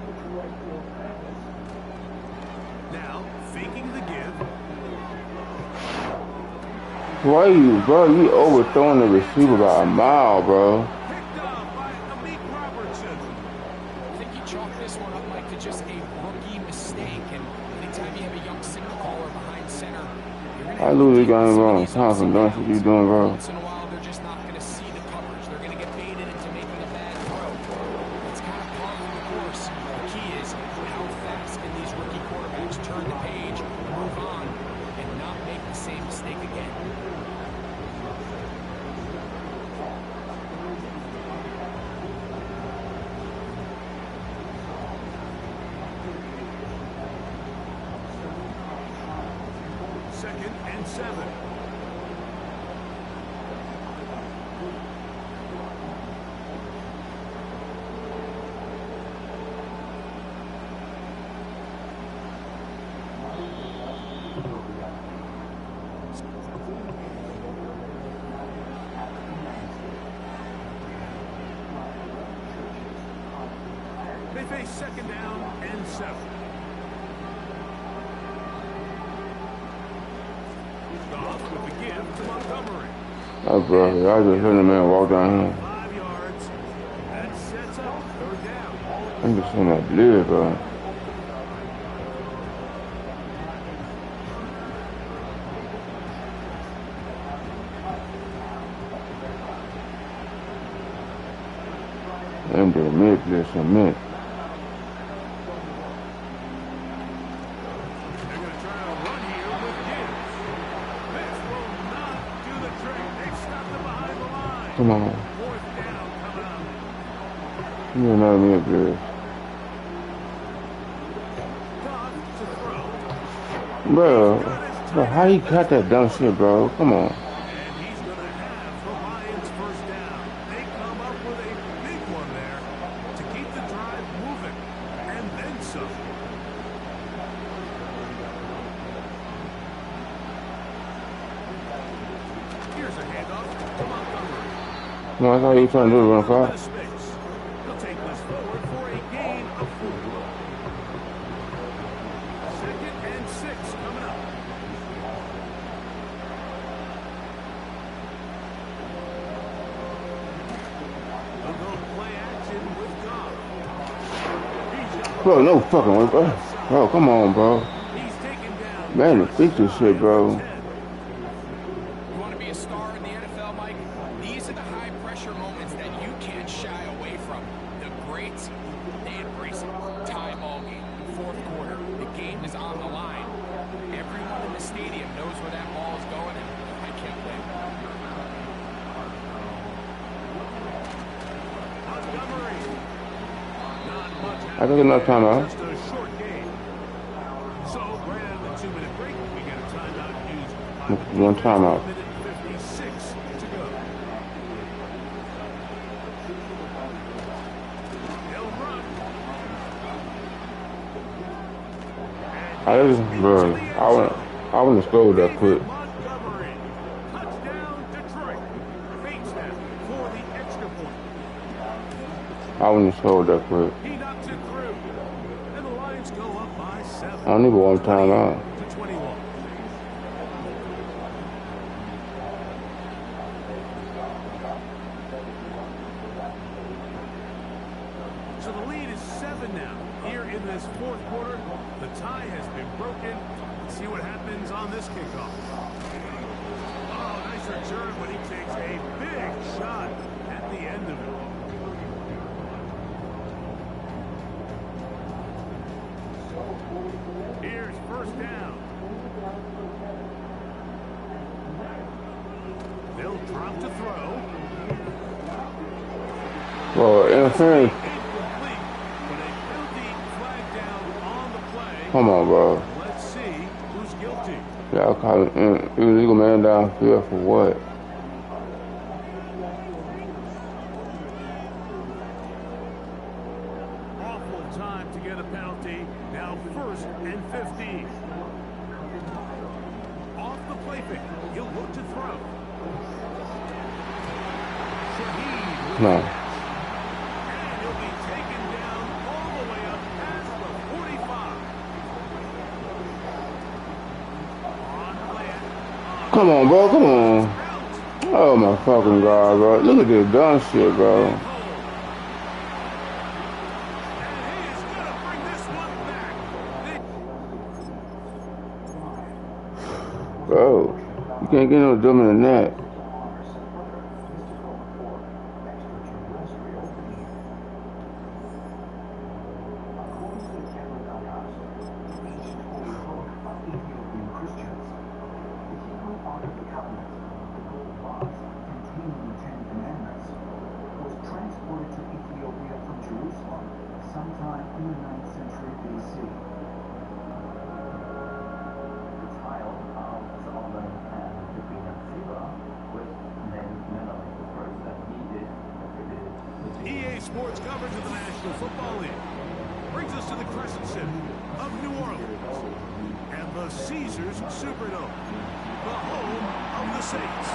Now, faking the give. Why you, bro? You overthrowing the receiver by a mile, bro. Picked up by Amik Robertson. I think you chalk this one up, Mike, to just a rookie mistake. And anytime you have a young signal caller behind center, you're going to I lose the game, bro. Time for doing what you doing, bro. once in a while, they're just not going to see the coverage. They're going to get baited into making a bad throw. It's kind of part of the course. The key is how fast can these rookie quarterbacks turn the page, move on, and not make the same mistake again. Second and 7. They face second down and 7. Goff with the give to Montgomery. Oh, bro. I just heard the man walk down here. 5 yards. That sets up 3rd down. I'm just seeing that blue, bro. Them the mid blitz and mid. They're going to try to run here with Gibbs. This will not do the trick. They've stopped him behind the line. Come on. 4th down coming up. You another mid blitz. Goff to throw. Bro, how you cut that dumb shit, bro? Come on. And he's going to have the Lions first down. They come up with a big one there to keep the drive moving. And then some. Here's a handoff to Montgomery. No, I thought you were trying to do the run clock. Into space. He'll take this forward for a gain of 4. 2nd and 6 coming up. They'll go play action with Goff. Bro, no fucking way, bro. Bro, come on, bro. He's taken down. Man, fix this shit, bro. You want to be a star in the NFL, Mike? These are the high-pressure moments that you can't shy away from. The greats, they embrace it. Tie ball game, 4th quarter. The game is on the line. Everyone in the stadium knows where that ball is going, and I can't wait. Montgomery. Not much I took enough time out. just a short game. So, right out of the 2-minute break, we get a timeout used. One timeout. 1:56 to go. They'll run. I wouldn't have scored that quick. Montgomery. Touchdown, Detroit. Fates them for the extra point. I wouldn't have scored that quick. He knocks it through. And the Lions go up by 7. I don't even want time out. To 21. So the lead is 7 now. Here in this 4th quarter, the tie has been broken. Let's see what happens on this kickoff. Oh, nice return, but he takes a big shot at the end of it. Here's first down. They'll drop to throw. Well, interference. But a penalty flag down on the play. Come on, bro. Let's see who's guilty. Y'all calling illegal man downfield for what? Awful time to get a penalty. Now 1st and 15. Off the play fake. He'll look to throw. Shaheed. No. And he'll be taken down all the way up past the 45. On plan. Come on, bro. Come on. Oh, my fucking God, bro. Look at this dumb shit, bro. And he is going to bring this one back. Bro, you can't get no dumber than that. Sometime in the 9th century BC. The tile of Solomon and the Queen of Sheba was named Menelek the first, and he is attributed. EA Sports coverage of the National Football League brings us to the Crescent City of New Orleans and the Caesars Superdome, the home of the Saints.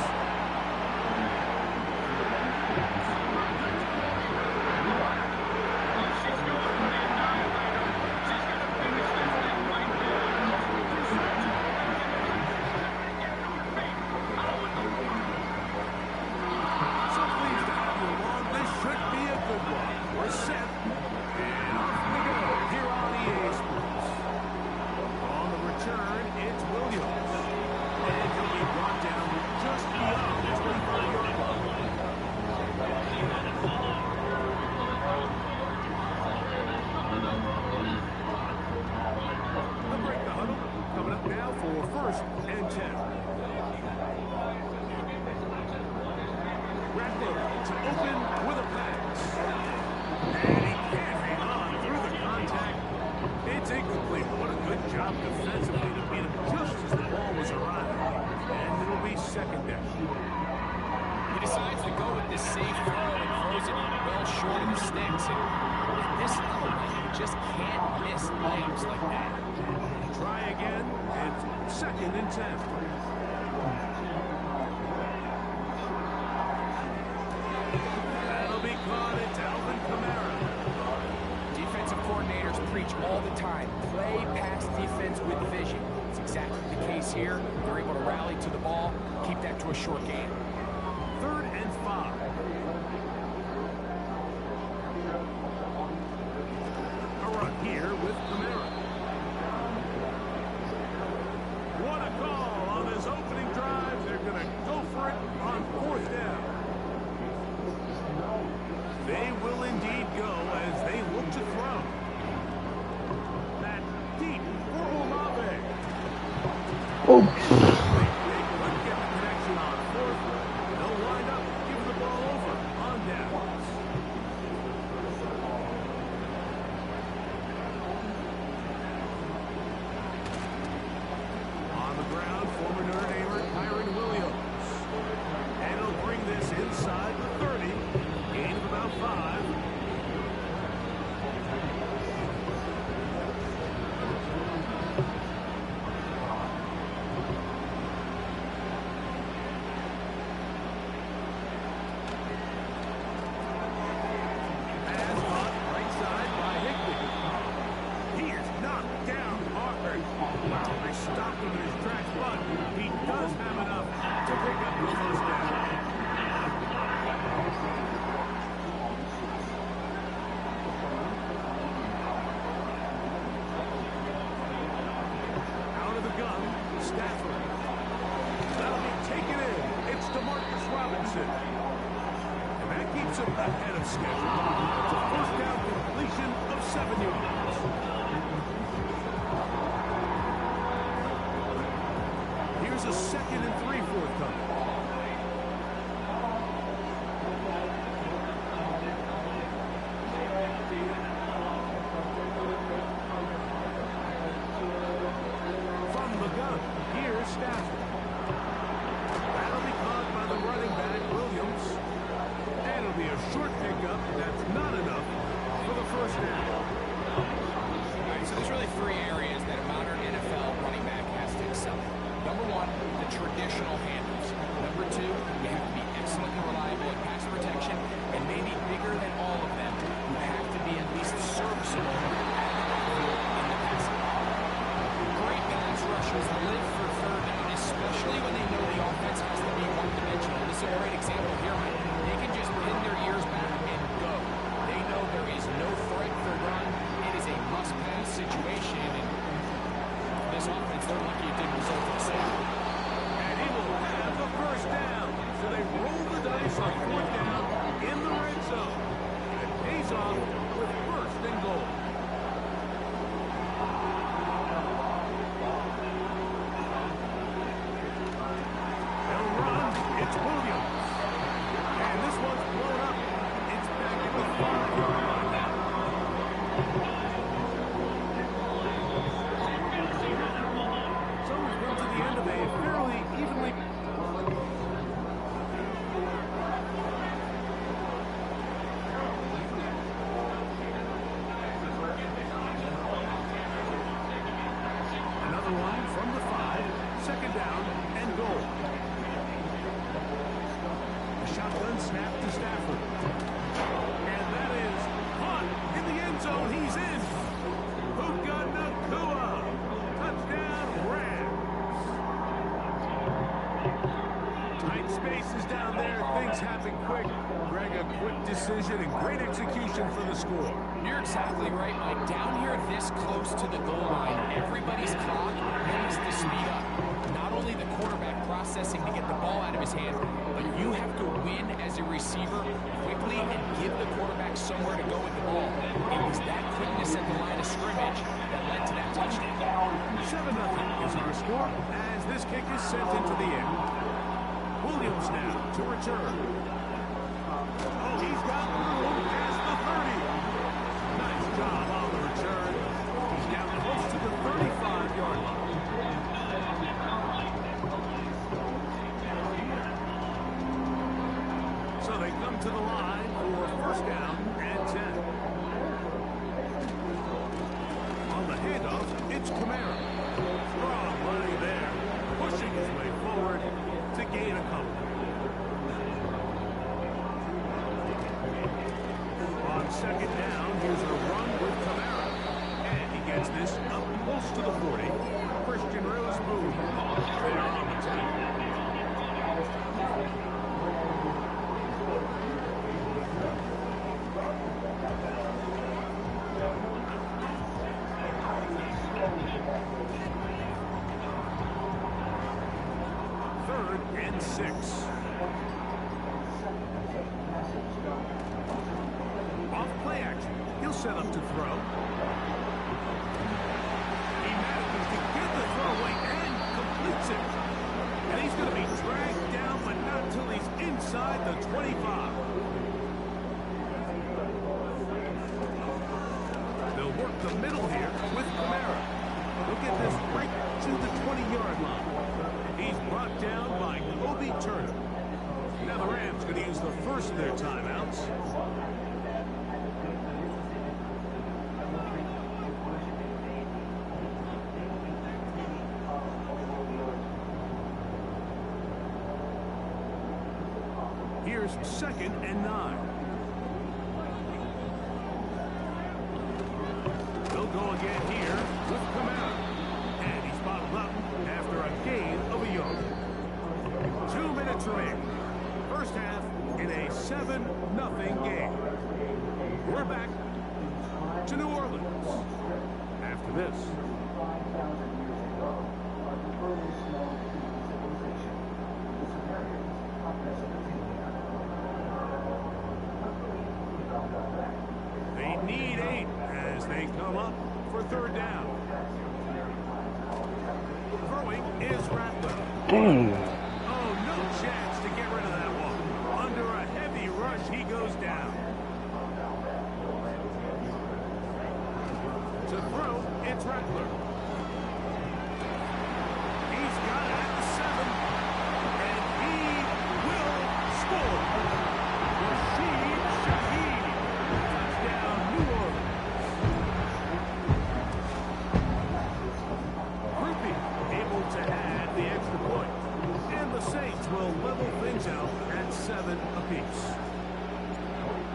All the time. Play pass defense with vision. It's exactly the case here. They're able to rally to the ball, keep that to a short game. 3rd and 5. A run here with Camara. What a call on his opening drive. They're going to go for it on 4th down. They will indeed go as they look to throw. Oh. They couldn't get the connection on 4th. They'll wind up giving the ball over on downs. On the ground, former Notre Damer Kyron Williams. And he'll bring this inside the 30. Gain of about 5. Ahead of schedule. It's a 1st down completion of 7 yards. It's a 2nd and 3 forthcoming. From the gun, here's Stafford. That'll be caught by the running back, Williams. And it'll be a short pickup. That's not enough for the first down. All right, so there's really 3 areas that a modern NFL running back has to excel in. Number 1, the traditional handles. Number 2, you have to be excellent and reliable at pass protection. And maybe bigger than all of them, you have to be at least serviceable in the passing game. Great pass rushers live for third down, especially when they know the offense has to be one-dimensional. This is a great example here, Mike. They can just pin their ears back and go. They know there is no threat for run. It is a must-pass situation, and this offense, they're lucky it didn't result in a safety. And he will have the first down. So they roll the dice on 4th down in the red zone. And it pays off with 1st and goal. They'll run. It's Williams. And this one's blown up. It's back at the 5-yard line now. So we've come to the end of a fairly evenly... Another one from the 5, 2nd down and goal. A shotgun snap to Stafford. And that is caught in the end zone. He's in. Puka Nacua. Touchdown, Rams. Tight spaces down there. Things happen quick. Greg, a quick decision and great execution for the score. You're exactly right, Mike. Down here this close to the goal line, everybody's clock needs to speed up. Not only the quarterback processing to get the ball out of his hand, but you have to win as a receiver quickly and give the quarterback somewhere to go with the ball. It was that quickness at the line of scrimmage that led to that touchdown. 7-0 is our score as this kick is sent into the air. Williams now to return. Oh, he's got room past the 30. Nice job on the return. He's down close to the 35-yard line. So they come to the line for 1st down and 10. On the handoff, it's Kamara. Strong running there, pushing his way forward to gain a couple. On 2nd down, here's a run with Kamara. And he gets this up close to the 40. Christian Witherspoon there on the tackle. Third and 6. Off play action. He'll set up to throw. He manages to get the throw away and completes it. And he's going to be dragged down, but not till he's inside the 25. They'll work the middle here with Kamara. Look at this right to the 20-yard line. He's brought down by Kobe Turner. Now the Rams going to use the first of their timeouts. Here's 2nd and 9. They'll go again here with Kamara. And he's bottled up after a gain of a yard. 2 minutes remaining. First half in a 7-0 game. We're back to New Orleans after this. They need 8 as they come up for 3rd down. Throwing is Rattler. Dang. Oh, no chance to get rid of that one. Under a heavy rush, he goes down. To throw, it's Rattler. He's got it at the 7, and he will score. Rashid Shaheed. Touchdown, New Orleans. Ruby able to add the extra point. And the Saints will level things out at 7 apiece.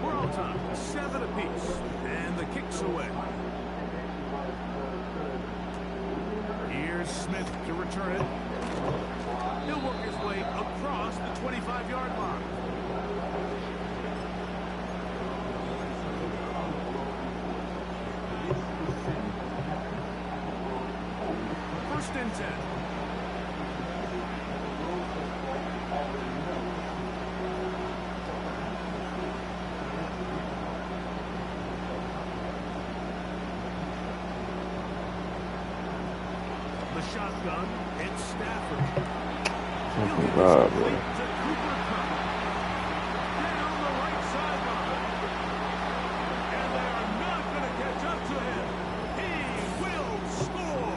We're all time, 7 apiece. And the kick's away. Here's Smith to return it. He'll work his way across the 25-yard line. First and 10. The shotgun, it's Stafford. He'll get God, this bro. complete to Cooper Kupp. Down the right sideline. And they are not going to catch up to him. He will score.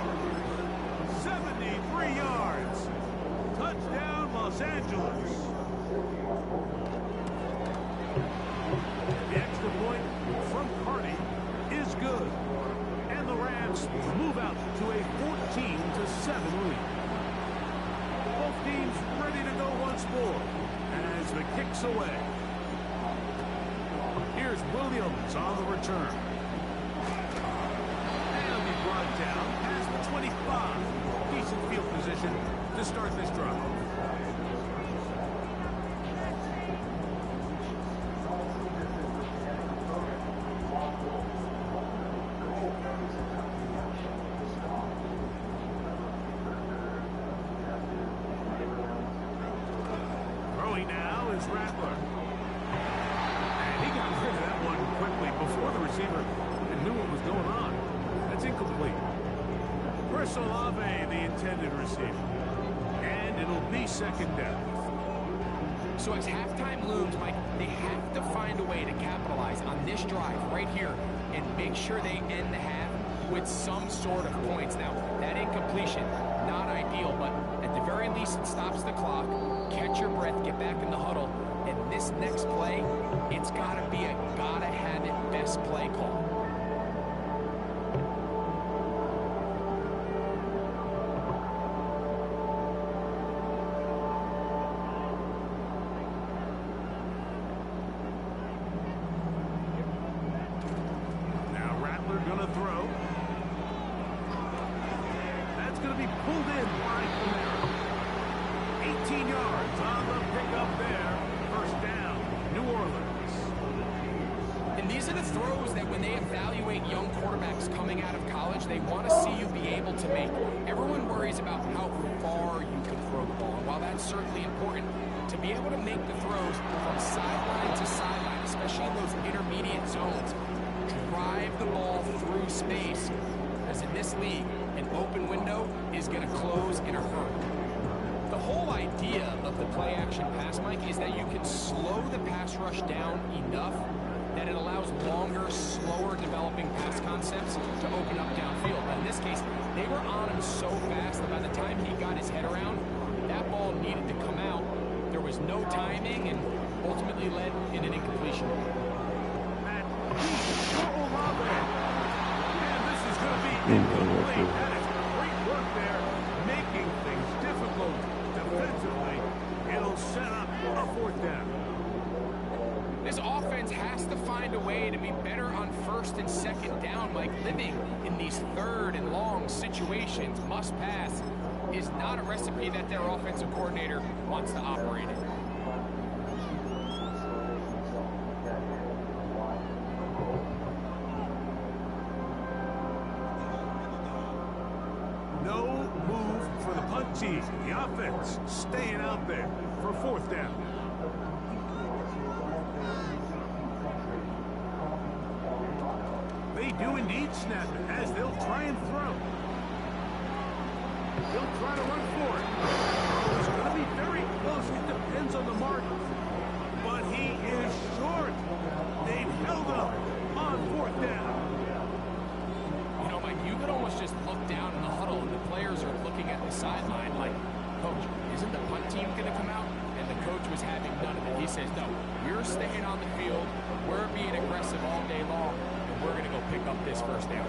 73 yards. Touchdown, Los Angeles. The extra point from Carney is good. And the Rams move out to a 14-7 lead. Both teams ready to go once more as the kick's away. Here's Williams on the return. And he'll be brought down past the 25. Decent field position to start this drive. Throwing now is Rattler. And he got rid of that one quickly before the receiver knew what was going on. That's incomplete. Chris Olave, the intended receiver. And it'll be second down. So as halftime looms, Mike, they have to find a way to capitalize on this drive right here and make sure they end the half with some sort of points. Now, that incompletion, not ideal, but at the very least it stops the clock. Catch your breath, get back in the huddle, and this next play, it's got to be a gotta-have-it best play call. Now Rattler gonna throw. That's gonna be pulled in wide from there. 18 yards on the pickup there. First down, New Orleans. And these are the throws that when they evaluate young quarterbacks coming out of college, they want to see you be able to make. Everyone worries about how far you can throw the ball. And while that's certainly important, to be able to make the throws from sideline to sideline, especially in those intermediate zones, drive the ball through space. Because in this league, an open window is going to close in a hurry. The whole idea of the play-action pass, Mike, is that you can slow the pass rush down enough that it allows longer, slower developing pass concepts to open up downfield. But in this case, they were on him so fast that by the time he got his head around, that ball needed to come out. There was no timing and ultimately led in an incompletion. And Olave. And this is going to be incomplete. That is great work there, making things difficult defensively. It'll set up a fourth down. This offense has to find a way to be better on first and second down. Like living in these third and long situations, must pass, is not a recipe that their offensive coordinator wants to operate in. No move for the punt team. The offense staying out there for fourth down. They do indeed snap it as they'll try and throw. They'll try to run for it. close it depends on the mark. But he is short. They've held up on 4th down. You know, Mike, you could almost just look down in the huddle and the players are looking at the sideline like, Coach, isn't the punt team going to come out? And the coach was having none of it. He says, no, we're staying on the field. We're being aggressive all day long. And we're going to go pick up this 1st down.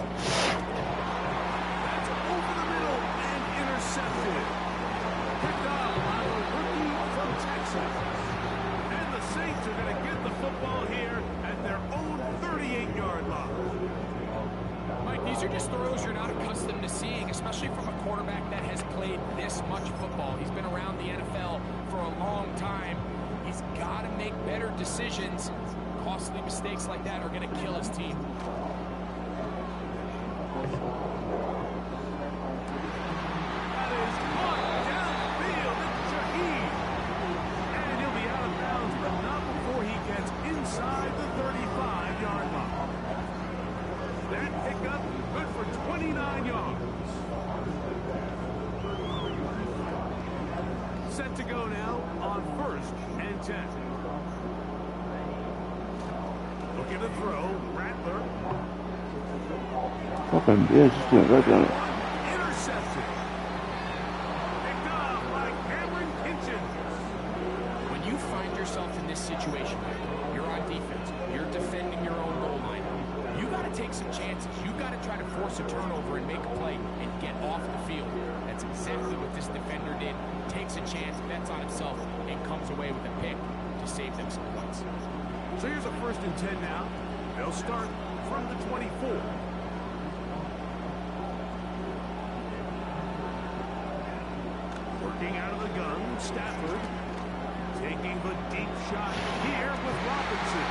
That's over the middle and intercepted. Picked up by the rookie from Texas. And the Saints are going to get the football here at their own 38-yard line. Mike, these are just throws you're not accustomed to seeing, especially from a quarterback that has played this much football. He's been around the NFL for a long time. He's got to make better decisions. Costly mistakes like that are going to kill his team. That is caught downfield. It's Shaheed. And he'll be out of bounds, but not before he gets inside the 35-yard line. That pickup good for 29 yards. Set to go now on 1st and 10. Looking to throw. Rattler. Fucking bitch, right down. Intercepted. Picked up by Cameron Kitchens. When you find yourself in this situation, you're on defense, you're defending your own goal line, you got to take some chances. You got to try to force a turnover and make a play and get off the field. That's exactly what this defender did. Takes a chance, bets on himself, and comes away with a pick to save them some points. So here's a 1st and 10 now. They'll start from the 24. Working out of the gun, Stafford. Taking the deep shot here with Robinson.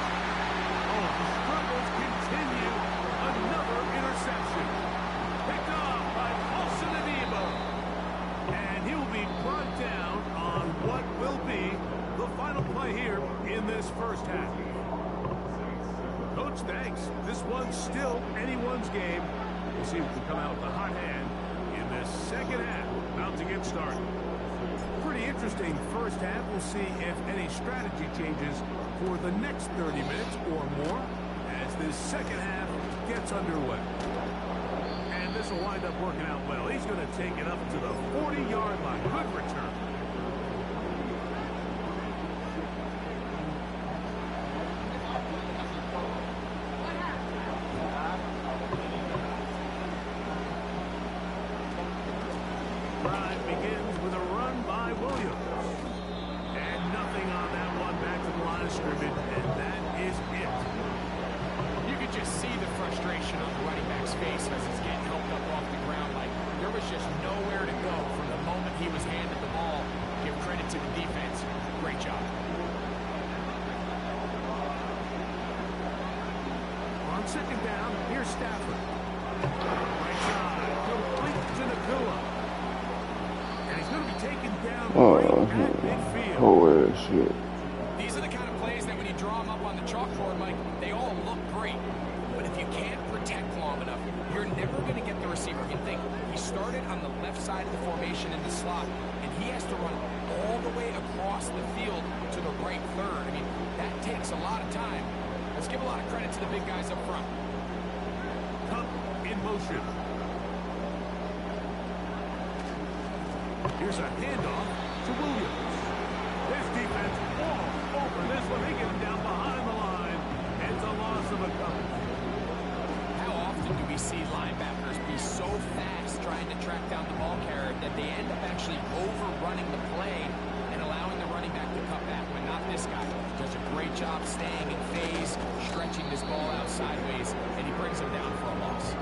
Oh, the struggles continue. Another interception. Picked off by Paulson Adebo. And he'll be brought down on what will be the final play here in this 1st half. Coach, thanks. This one's still anyone's game. We'll see who can come out with the hot hand in this 2nd half. About to get started. Pretty interesting 1st half. We'll see if any strategy changes for the next 30 minutes or more as this 2nd half gets underway. And this will wind up working out well. He's going to take it up to the 40-yard line. Good return. Drive begins with a run by Williams. And nothing on that one back to the line of scrimmage, and that is it. You could just see the frustration on the running back's face as he's getting helped up off the ground. Like, there was just nowhere to go from the moment he was handed the ball. Give credit to the defense. Great job. On 2nd down, here's Stafford. Right side, complete to Nakua. And he's going to be taken down right at midfield. Oh, shit. These are the kind of plays that when you draw them up on the chalkboard, Mike, they all look great. But if you can't protect long enough, you're never going to get the receiver. You think he started on the left side of the formation in the slot, and he has to run all the way across the field to the right third. I mean, that takes a lot of time. Let's give a lot of credit to the big guys up front. Cup in motion. Here's a handoff to Williams. His defense all over this one. They get him down behind the line. It's a loss of a couple. How often do we see linebackers be so fast trying to track down the ball carrier that they end up actually overrunning the play and allowing the running back to cut back when not this guy? Does a great job staying in phase, stretching this ball out sideways, and he brings him down for a loss.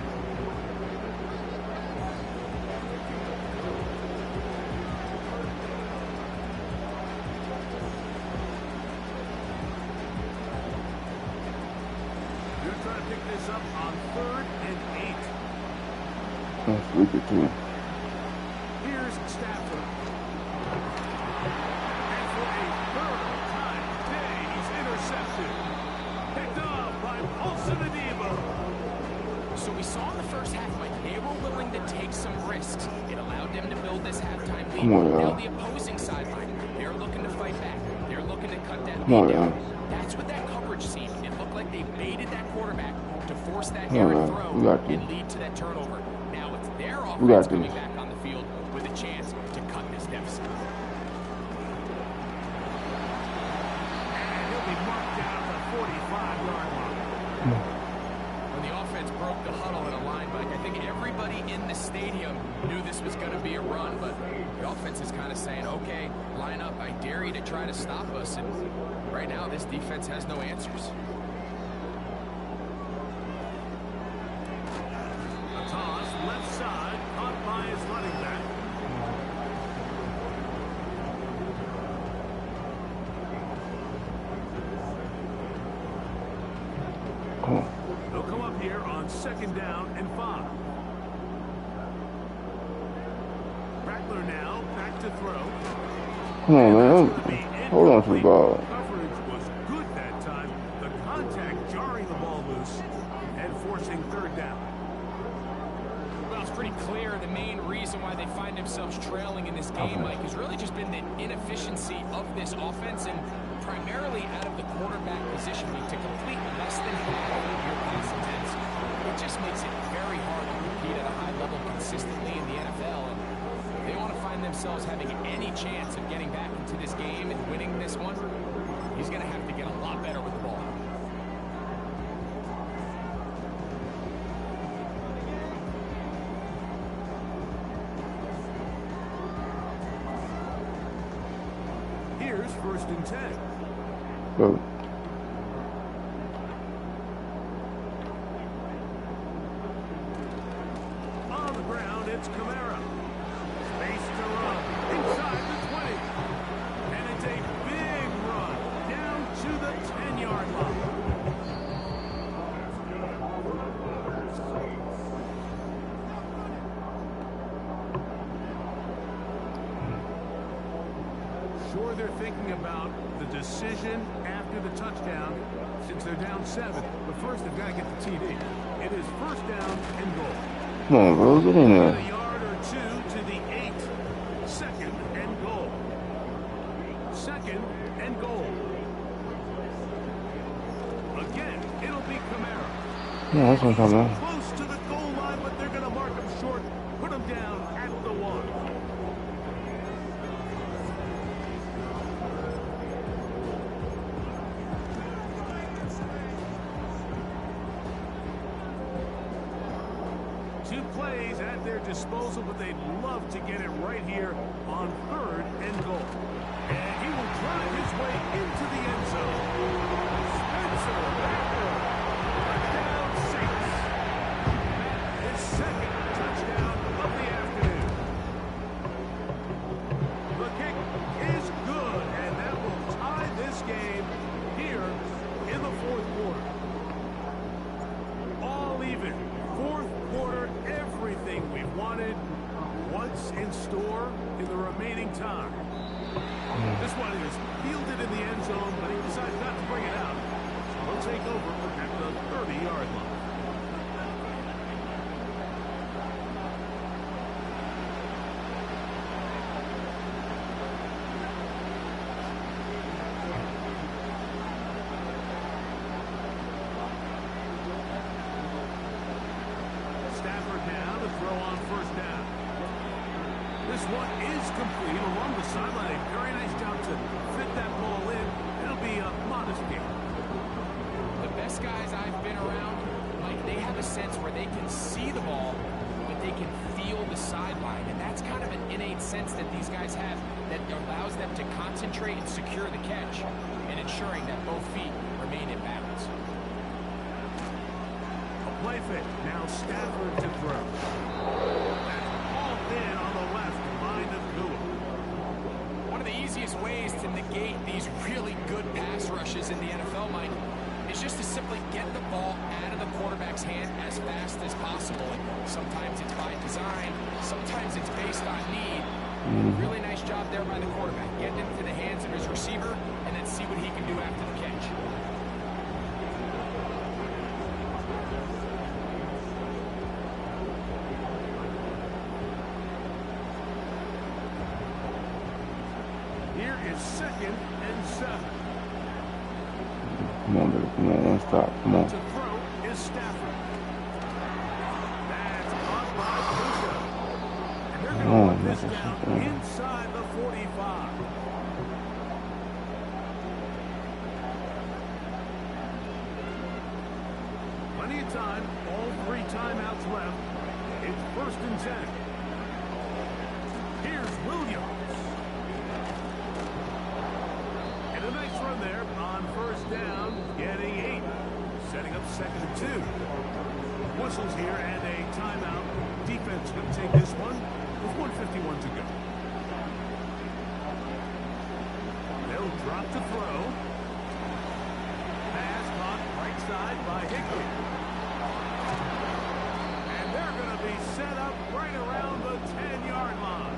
They're trying to pick this up on 3rd and 8. That's wicked, too. Here's Stafford. And for a 3rd time today, he's intercepted. Picked off by Paulson Adebo. So we saw in the first half, Mike, they were willing to take some risks. It allowed them to build this halftime lead. Come on, Now y'all. the opposing sideline, they're looking Come on, man. That's what that coverage seemed. It looked like they baited that quarterback to force that Come on, errant man. throw We got this. and lead to that turnover. Now it's their We got offense coming this. back on the field with a chance to cut this deficit. And he'll be marked down the 45-yard line. When the offense broke the huddle in a line, Mike, I think everybody in the stadium knew this was going to be a run, but the offense is kind of saying, okay, line up, I dare you to try to stop us, and right now this defense has no answers. A toss, left side, caught by his running back. Come on. They'll come up here on 2nd down and 5. Rattler now back to throw. Come on, man. Hold on to the ball. Coverage was good that time. The contact jarring the ball loose and forcing 3rd down. Well, it's pretty clear the main reason why they find themselves trailing in this game, Mike, has really just been the inefficiency of this offense and primarily out of the quarterback position. I mean, to complete less than half of your pass attempts, it just makes it very hard to repeat at a high level consistently in the NFL. And if they want to find themselves having any chance of getting back into this game and winning this one, he's going to have to get a lot better with the ball. Here's 1st and 10. Go. On the ground, it's Kamara. Space to run. Inside the 20. And it's a big run down to the 10-yard line. Sure, they're thinking about the decision after the touchdown since they're down 7. But first, they've got to get the TD. It is 1st down and goal. Come on, bro. Get in A there. yard or 2 to the 8. 2nd and goal. 2nd and goal. Again, it'll be Kamara. Yeah, that's what I'm talking about. Close to the goal line, but they're going to mark him short. Put him down at the 1. Two plays at their disposal, but they'd love to get it right here on 3rd and goal. And he will drive his way into the end zone. Spencer Rattler, touchdown 6. His 2nd touchdown of the afternoon. The kick is good, and that will tie this game here in the 4th quarter. All even. 4th quarter, everything we've wanted. What's in store in the remaining time? This one is fielded in the end zone, but he decided not to bring it out. So he'll take over at the 30-yard line. Stafford now to throw on 1st down. This one is complete along the sideline. A very nice job to fit that ball in. It'll be a modest game. The best guys I've been around, Mike, they have a sense where they can see the ball, but they can feel the sideline. And that's kind of an innate sense that these guys have that allows them to concentrate and secure the catch and ensuring that both feet remain in balance. A play fake. Now Stafford to throw. That's all in on the left line of Newell. One of the easiest ways to negate these really good pass rushes in the NFL, Mike, is just to simply get the ball out of the quarterback's hand as fast as possible. And sometimes it's by design, sometimes it's based on need. Really nice job there by the quarterback. Get into the hands of his receiver and then see what he can do after the catch. Here is 2nd and 7. Come on, baby. Come on, don't stop. Come on. To throw is Stafford. That's caught by Puka. And they're Come going to on, put this make down something. inside the 45. Plenty of time. All 3 timeouts left. It's 1st and 10. Here's Williams. And a nice run there on 1st down, getting 8. Setting up 2nd and 2. Whistles here and a timeout. Defense going to take this one with 1:51 to go. They'll drop to throw. Pass caught right side by Higbee. And they're going to be set up right around the 10-yard line.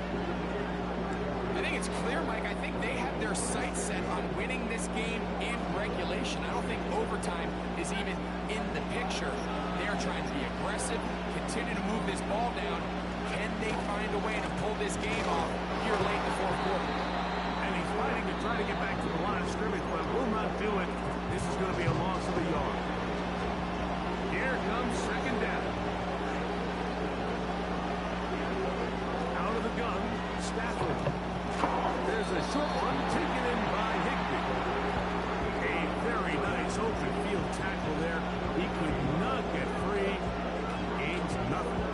I think it's clear, Mike. I think they have their sights set on winning this game in regulation. I don't think overtime is even in the picture. They're trying to be aggressive, continue to move this ball down. Can they find a way to pull this game off here late in the 4th quarter? And he's fighting to try to get back to the line of scrimmage, but will not do it. This is going to be a loss of a yard. Here comes 2nd down. Out of the gun, Stafford. There's a short one taken in by Higbee. A very nice open field tackle there. He could not get free. Gains nothing.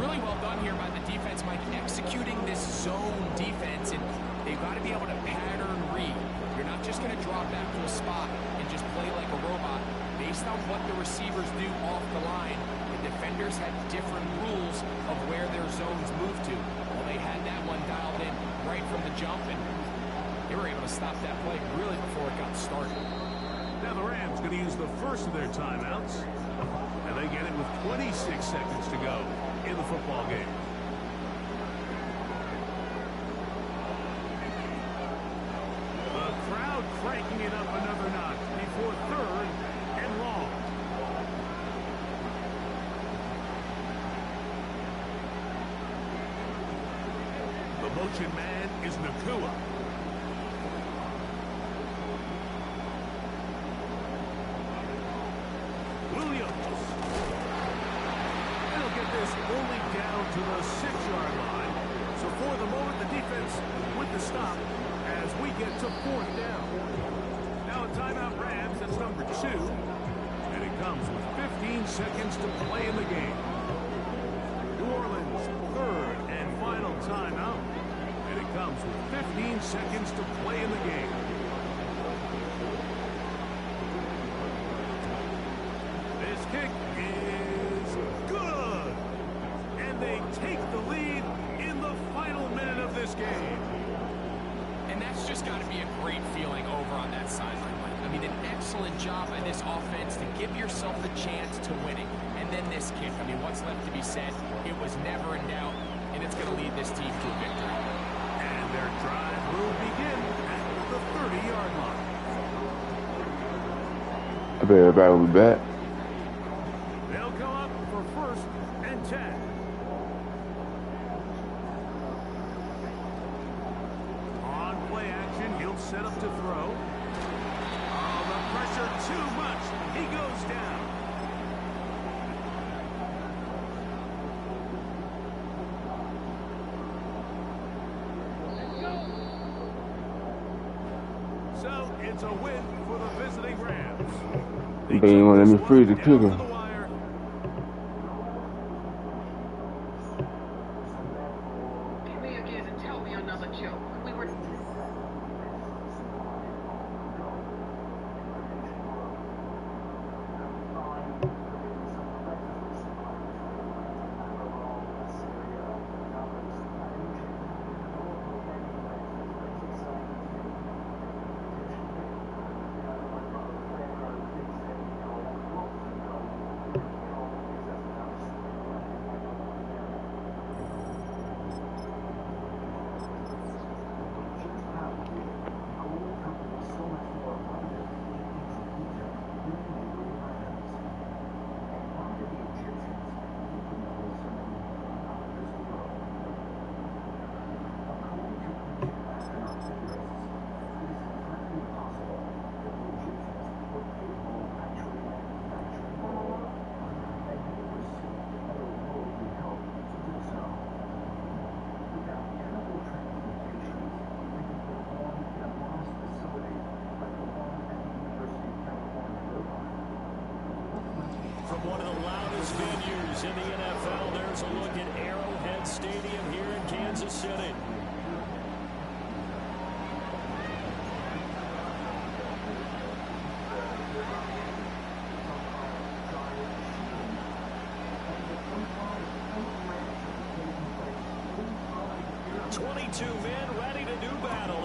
Really well done here by the defense, Mike, executing this zone defense, and they've got to be able to pattern read. You're not just going to drop back to a spot and just play like a robot. Based on what the receivers do off the line, the defenders had different rules of where their zones move to. Well, they had that one dialed in right from the jump, and they were able to stop that play really before it got started. Now the Rams going to use the first of their timeouts, and they get it with 26 seconds to go in the football game. The crowd cranking it up another notch before 3rd and long. The motion man is Nakua. Williams. They'll get this only down to the 6-yard line. So for the moment, the defense with the stop as we get to 4th down. Now a timeout Rams, that's number 2. And it comes with 15 seconds to play in the game. New Orleans, 3rd and final timeout. And it comes with 15 seconds to play in the game. This kick is good. And they take the lead in the final minute of this game. And that's just got to be a great feeling over on that sideline, Mike. I mean, an excellent job by this offense to give yourself a chance to winning. And then this kick, I mean, what's left to be said? It was never in doubt, and it's going to lead this team to a victory. And their drive will begin at the 30-yard line. I bet everybody will be back. They'll come up for 1st and 10. On play action, he'll set up to throw. Oh, the pressure too much. He goes down. So it's a win for the visiting Rams. They But you want to let me took freeze the this one down kicker. to the wire. Give me again and tell me another joke. We were... moves in the NFL. There's a look at Arrowhead Stadium here in Kansas City.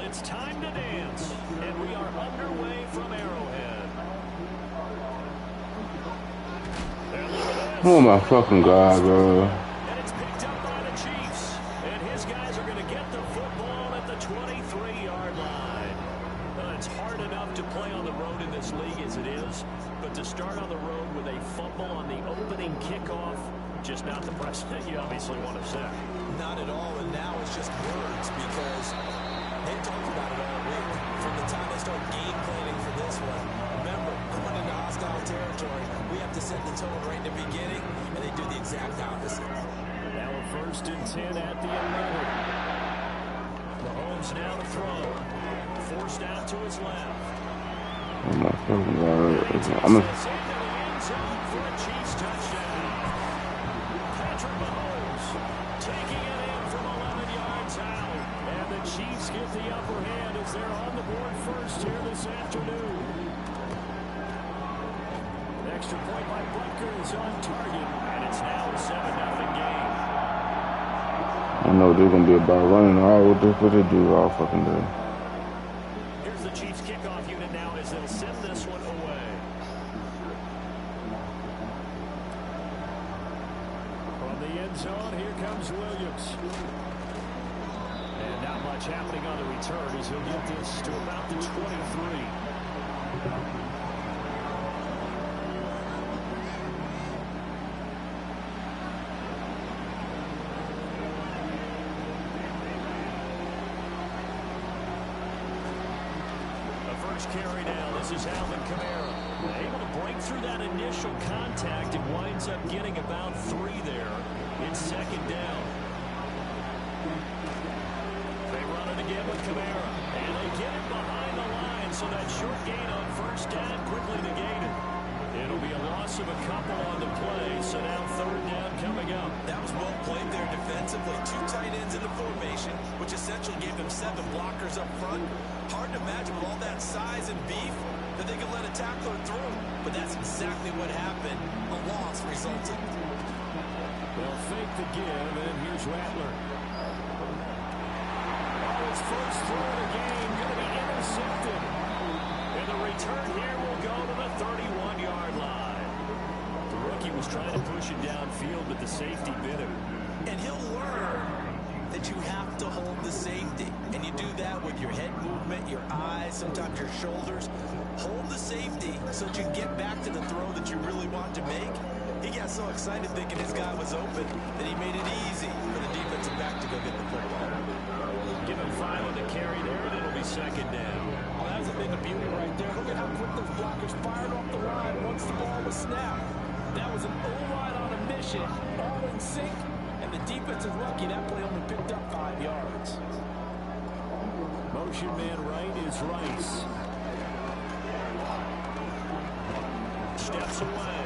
It's time to dance, and we are underway from Arrowhead. Oh my fucking God, bro. And it's picked up by the Chiefs, and his guys are going to get the football at the 23-yard line. It's hard enough to play on the road in this league as it is, but to start on the road with a fumble on the opening kickoff, just not the precedent you obviously want to set. Not at all, and now it's just words because they talked about it all week. From the time they start game planning for this one, remember, going into hostile territory, we have to set the tone right in the beginning, and they do the exact opposite. Now a 1st and 10 at the 11. Mahomes now to throw. Forced out to his left. Oh my fucking God. I'm into the end zone for a Chiefs touchdown. Patrick Mahomes taking it in from 11 yards out. And the Chiefs get the upper hand as they're on the board first here this afternoon. An extra point by Butker is on target, and it's now a 7-0 game. I know they're gonna be about running all with this, what they do all fucking day. Here's the Chiefs kickoff unit now as they'll send this one away. From the end zone, here comes Williams. And not much happening on the return as he'll get this to about the 23. Carry now. This is Alvin Kamara. Able to break through that initial contact and winds up getting about 3 there. It's 2nd down. They run it again with Kamara. And they get it behind the line, so that short gain on 1st down quickly negated. It'll be a loss of a couple on the play, so now 3rd down coming up. That was well played there defensively. 2 tight ends in the formation, which essentially gave them 7 blockers up front. Hard to imagine with all that size and beef that they could let a tackler through. But that's exactly what happened. A loss resulted. They'll fake the give, and here's Rattler. His first throw of the game going to be intercepted. And the return here will go to the 31-yard line. The rookie was trying to push it downfield, but the safety bit him. And he'll learn that you have to hold the safety. And you do that with your head movement, your eyes, sometimes your shoulders. Hold the safety so that you can get back to the throw that you really want to make. He got so excited thinking his guy was open that he made it easy for the defensive back to go get the football. Give him 5 on the carry there, and it'll be 2nd down. Well, that's a bit of beauty right there. Look at how quick those blockers fired off the line once the ball was snapped. That was an O-line on a mission, all in sync, and the defense is lucky that play only picked up 5 yards. Motion man right is Rice. Steps away,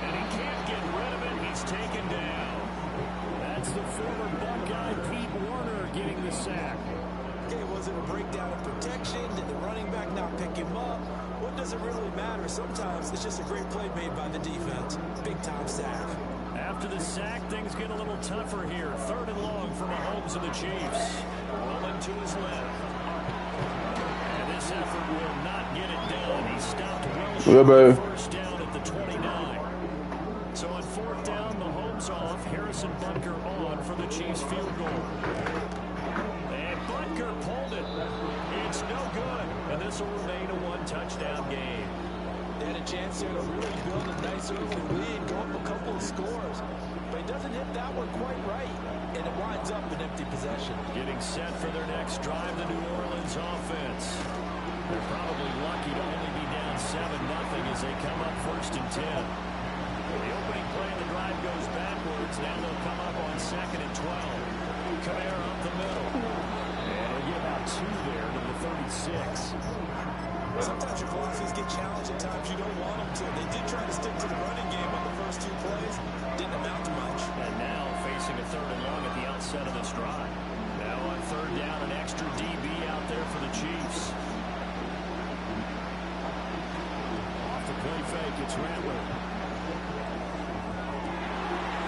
and he can't get rid of it. He's taken down. That's the former Buckeye Pete Warner getting the sack. Okay, was it a breakdown of protection? Did the running back not pick him up? What does it really matter? Sometimes it's just a great play made by the defense. Big-time sack. After the sack, things get a little tougher here. 3rd and long for Mahomes and the Chiefs. Rolling to his left. And this effort will not get it done. He stopped well short of 1st down at the 29. So on 4th down, Mahomes off. Harrison Butker on for the Chiefs field goal. And Butker pulled it. It's no good. And this will remain a 1-touchdown game. They had a chance here to really build a nice early lead, go up a couple of scores. But he doesn't hit that one quite right. And it winds up an empty possession. Getting set for their next drive, the New Orleans offense. They're probably lucky to only be down 7-0 as they come up 1st and 10. The opening play of the drive goes backwards. Now they'll come up on 2nd and 12. Kamara up the middle. And he'll get about 2 there to the 36. Sometimes your velocities get challenged at times you don't want them to. They did try to stick to the running game on the first 2 plays. Didn't amount to much. And now facing a 3rd and long at the outset of this drive. Now on 3rd down, an extra DB out there for the Chiefs. Off the play fake, it's Rattler.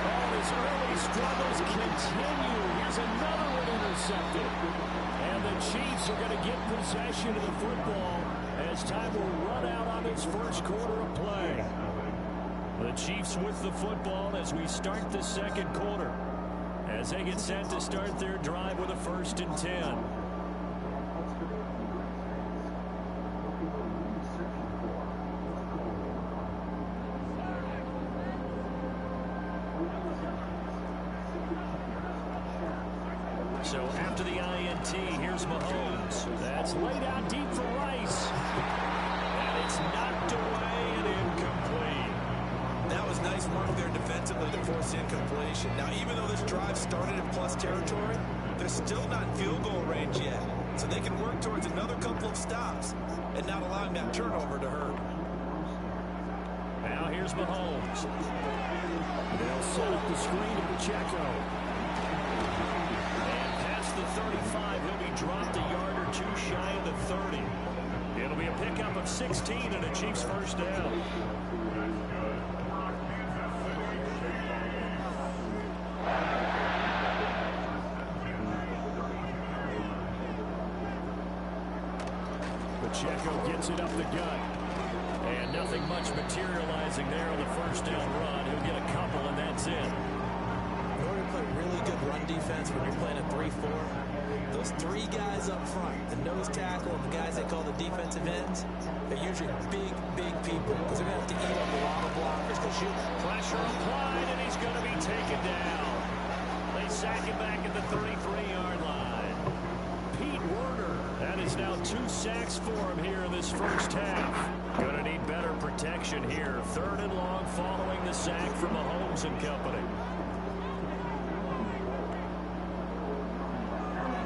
Oh, his early struggles continue. Here's another one intercepted. And the Chiefs are going to get possession of the football as time will run out on this first quarter of play. The Chiefs with the football as we start the 2nd quarter, as they get set to start their drive with a 1st and 10. So after the INT, here's Mahomes. That's laid out deep for Rice. And it's knocked away and incomplete. That was nice work there defensively to force incompletion. Now, even though this drive started in plus territory, they're still not in field goal range yet. So they can work towards another couple of stops and not allowing that turnover to hurt. Now here's Mahomes. They'll set up the screen to Pacheco. And past the 35, he'll be dropped a yard or 2 shy of the 30. It'll be a pickup of 16 and a Chiefs 1st down. Pacheco gets it up the gut. And nothing much materializing there on the 1st down run. He'll get a couple, and that's it. In order to play really good run defense when you're playing a 3-4, those 3 guys up front, the nose tackle and the guys they call the defensive ends, they're usually big people because they're going to have to eat up a lot of blockers because you Pressure applied, and he's going to be taken down. They sack him back at the 33-yard line. Pete Werner, that is now 2 sacks for him here in this 1st half. Going to need better protection here. 3rd and long following the sack from Mahomes and company.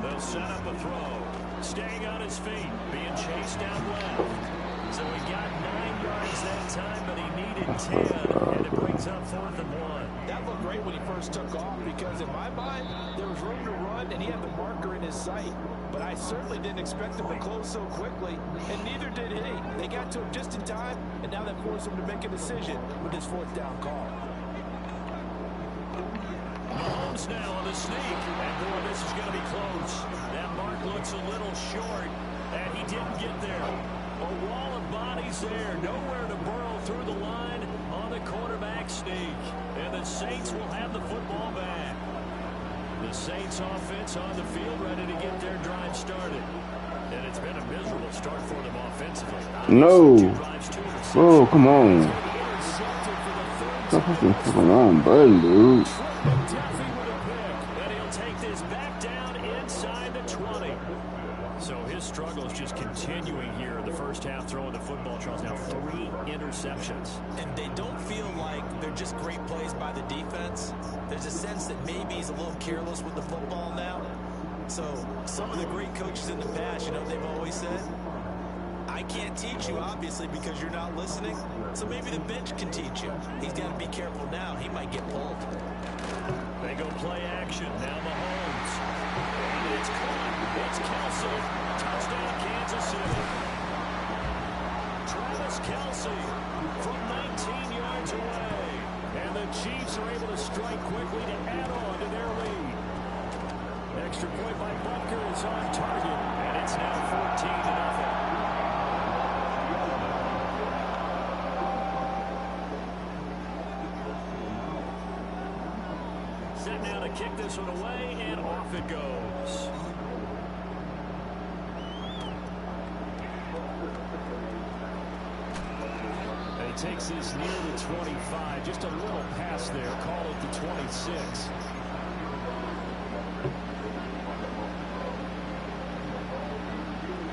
They'll set up a throw. Staying on his feet, being chased down left. So he got 9 yards that time, but he needed 10, and it brings up 4th and 1. That looked great when he first took off because in my mind, there was room to run and he had the marker in his sight. But I certainly didn't expect him to close so quickly, and neither did he. They got to him just in time, and now that forced him to make a decision with his 4th down call. Mahomes now on the sneak, and boy, this is going to be close. That mark looks a little short, and he didn't get there. A wall of bodies there, nowhere to burrow through the line on the quarterback sneak. And the Saints will have the football back. The Saints offense on the field ready to get their drive started. And it's been a miserable start for them offensively. No. Oh, come on. Stop fucking on, bud, dude. McDuffie with a pick, and he'll take this back down inside the 20. So his struggle is just continuing here in the 1st half, throwing the football. Charles now 3 interceptions. And they don't feel like they're just great plays by the defense. There's a sense that maybe he's a little careless with the football now. So some of the great coaches in the past, you know what they've always said? I can't teach you, obviously, because you're not listening. So maybe the bench can teach you. He's got to be careful now. He might get pulled. They go play action. Now Mahomes. And it's caught. It's Kelsey. Touchdown, Kansas City. Travis Kelsey from 19 yards away. And the Chiefs are able to strike quickly to add on to their lead. Extra point by Butker is on target. And it's now 14-0. Set now to kick this one away, and off it goes. And he takes this near the 25. Just a little pass there. Call it the 26.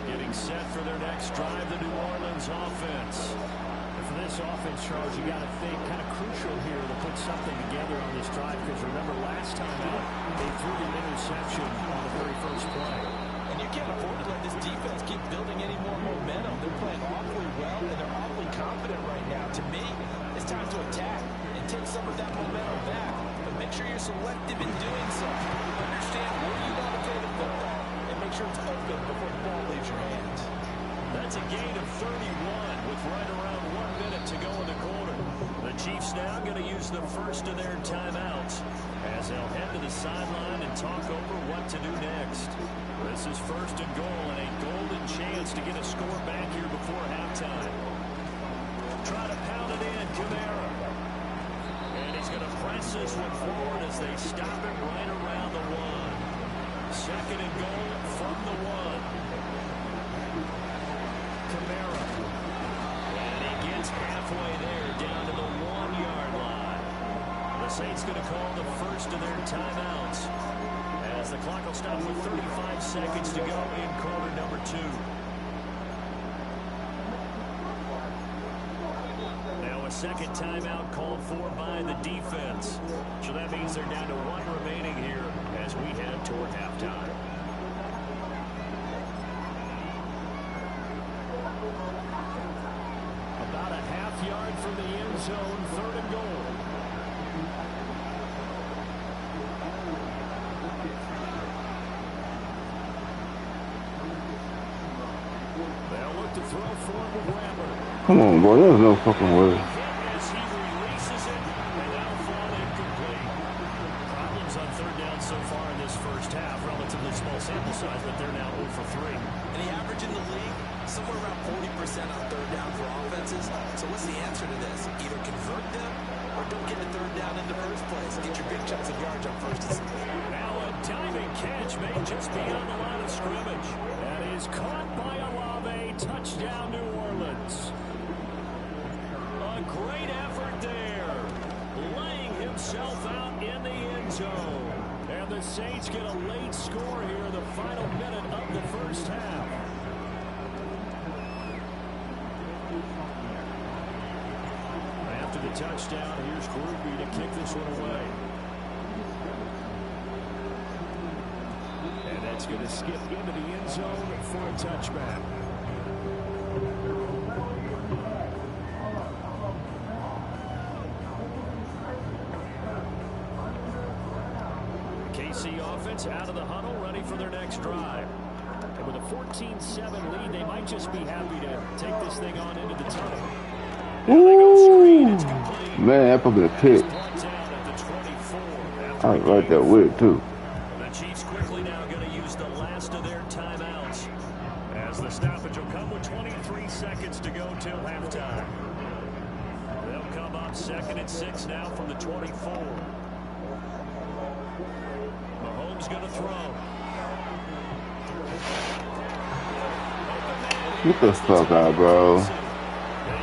Getting set for their next drive, the New Orleans offense. For this offense, Charles, you got to think kind of crucial here to put something together on this drive, because remember last time out they threw the interception on the very first play. And you can't afford to let this defense keep building any more momentum. They're playing recover that momentum back, but make sure you're selective in doing so. Understand where you want to throw the football, and make sure it's open before the ball leaves your hands. That's a gain of 31 with right around 1 minute to go in the quarter. The Chiefs now going to use the first of their timeouts as they'll head to the sideline and talk over what to do next. This is first and goal and a golden chance to get a score back here before halftime. Try to pound it in, Kamara. And he's going to press this one forward as they stop it right around the 1. Second and goal from the 1. Kamara. And he gets halfway there down to the 1-yard line. The Saints going to call the first of their timeouts as the clock will stop with 35 seconds to go in quarter number 2. Now a second timeout called for by the defense. So that means they're down to 1 remaining here as we head toward halftime. About a half-yard from the end zone, third and goal. They'll look to throw for Rammer. Come on, boy. There's no fucking way. As he releases it, and that'll fall incomplete. Problems on third down so far in this first half. Relatively small sample size, but they're now 0 for 3. And the average in the league, somewhere around 40% on third down for offenses. So what's the answer to this? Either convert them or don't get a third down in the first place. Get your big chunks of yards on first and second. Now a diving catch made just beyond the line of scrimmage. That is caught by Olave. Touchdown, New Orleans. A great effort there. Laying himself out in the end zone. And the Saints get a late score here in the final minute of the first half. After the touchdown, here's Groupie to kick this one away. And that's going to skip into the end zone for a touchback. KC offense out of the huddle, ready for their next drive. And with a 14-7 lead, they might just be happy to take this thing on into the tunnel. Ooh, man, that probably a pick. I was right there with it, too. The Chiefs quickly now going to use the last of their timeouts as the stoppage will come with 23 seconds to go till halftime. They'll come up 2nd and 6 now from the 24. Mahomes going to throw. Get the fuck out, bro. And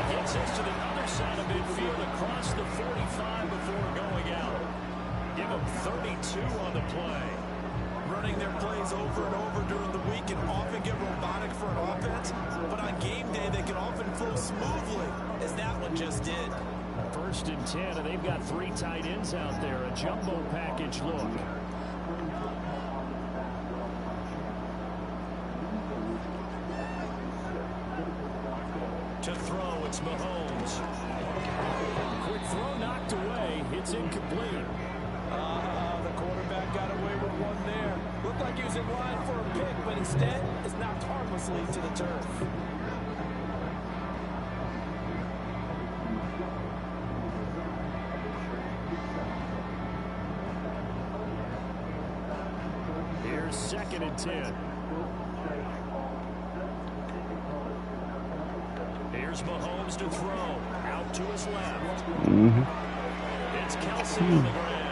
he gets this to the other side of midfield across the 45 before going out. Give him 32 on the play. Running their plays over and over during the week can often get robotic for an offense, but on game day they can often flow smoothly, as that one just did. 1st and 10, and they've got 3 tight ends out there. A jumbo package look. To throw, it's Mahomes. Quick throw knocked away. It's incomplete. The quarterback got away with one there. Looked like he was in line for a pick, but instead it's knocked harmlessly to the turf. Here's 2nd and 10. Here's Mahomes to throw. Out to his left. It's Kelsey on the ground.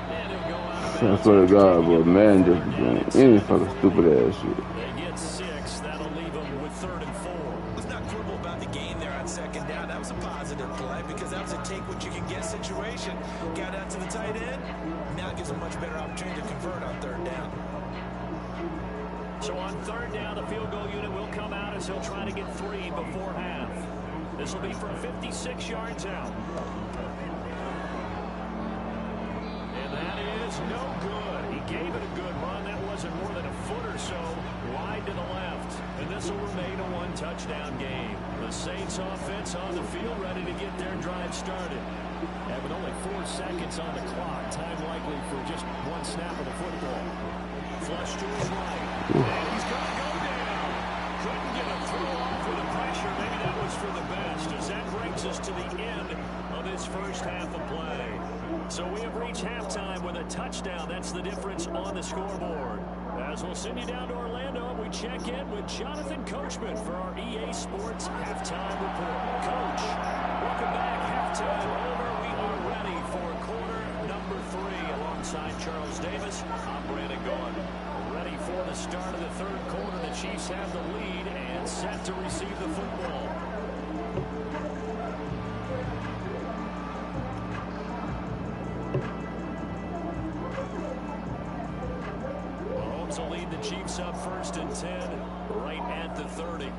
And he'll go out of bounds. I swear to God, boy, man, just doing any fucking stupid ass shit. They get 6. That'll leave them with 3rd and 4. Let's not quibble about the gain there on 2nd down. That was a positive play because that was a take what you can get situation. Got out to the tight end. Now gives a much better opportunity to convert on 3rd down. So on 3rd down, the field goal unit will come out as he'll try to get 3 before half. This will be from 56 yards out. And that is no good. He gave it a good run. That wasn't more than a foot or so wide to the left. And this will remain a 1-touchdown game. The Saints offense on the field ready to get their drive started. Having only 4 seconds on the clock. Time likely for just one snap of the football. Flush to his right. And he's going to go down. Couldn't get a throw off with the pressure. Maybe that was for the best, as that brings us to the end of this first half of play. So we have reached halftime with a touchdown. That's the difference on the scoreboard. As we'll send you down to Orlando, we check in with Jonathan Coachman for our EA Sports Halftime Report. Coach, welcome back. Halftime over. We are ready for quarter number 3 alongside Charles Davis. I'm Brandon Gordon. Ready for the start of the third quarter. The Chiefs have the lead and set to receive the football. Mahomes will lead the Chiefs up 1st and 10, right at the 30.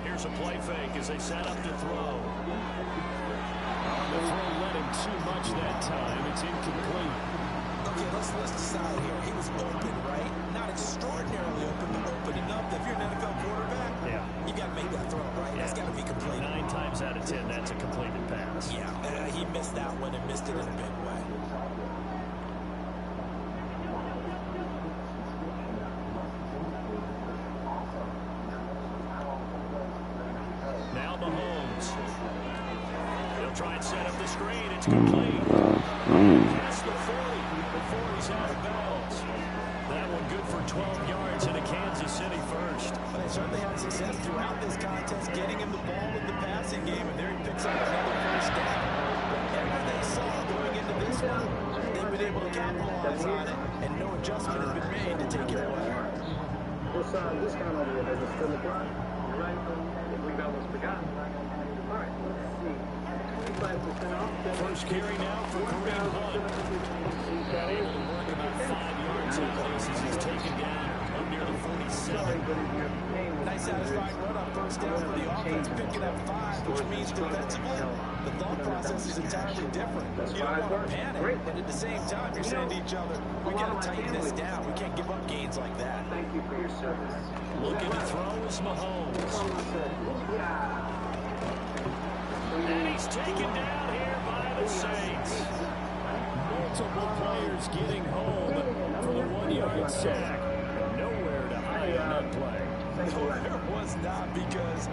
Here's a play fake as they set up to throw. The throw led him too much that time. It's incomplete. Okay, let's decide here. He was open, right? Not extraordinarily open, but open enough that if you're an NFL quarterback, you got to make that throw, right? That's got to be complete. 9 times out of 10, that's a completed pass. Yeah, he missed that one and missed it in a big way. Now Mahomes. He'll try and set up the screen. It's complete. That's the 40 before he's out of bounds. That one good for 12 yards and a Kansas City first. But they certainly had success throughout this contest, getting him the ball in the passing game, and there he picks up another first down. Everything they saw going into this one, they've been able to capitalize on it, and no adjustment has been made to take it away. This time over here, does it still apply? Right. I believe that was forgotten. All right, let's see. 25% off. First carry now for Kareem Hunt. Able to work about 5 yards in places. He's taken down up near the 47. Nice satisfying run on first down for the offense, picking up 5, which means defensively, the thought process is entirely different. You don't want to panic, but at the same time, you're saying to each other, we got to tighten this down. We can't give up gains like that. Thank you for your service. Looking to throw is Mahomes. And he's taken down here by the Saints. Multiple players getting home for the 1-yard sack. Nowhere to hide on that play. There was not, because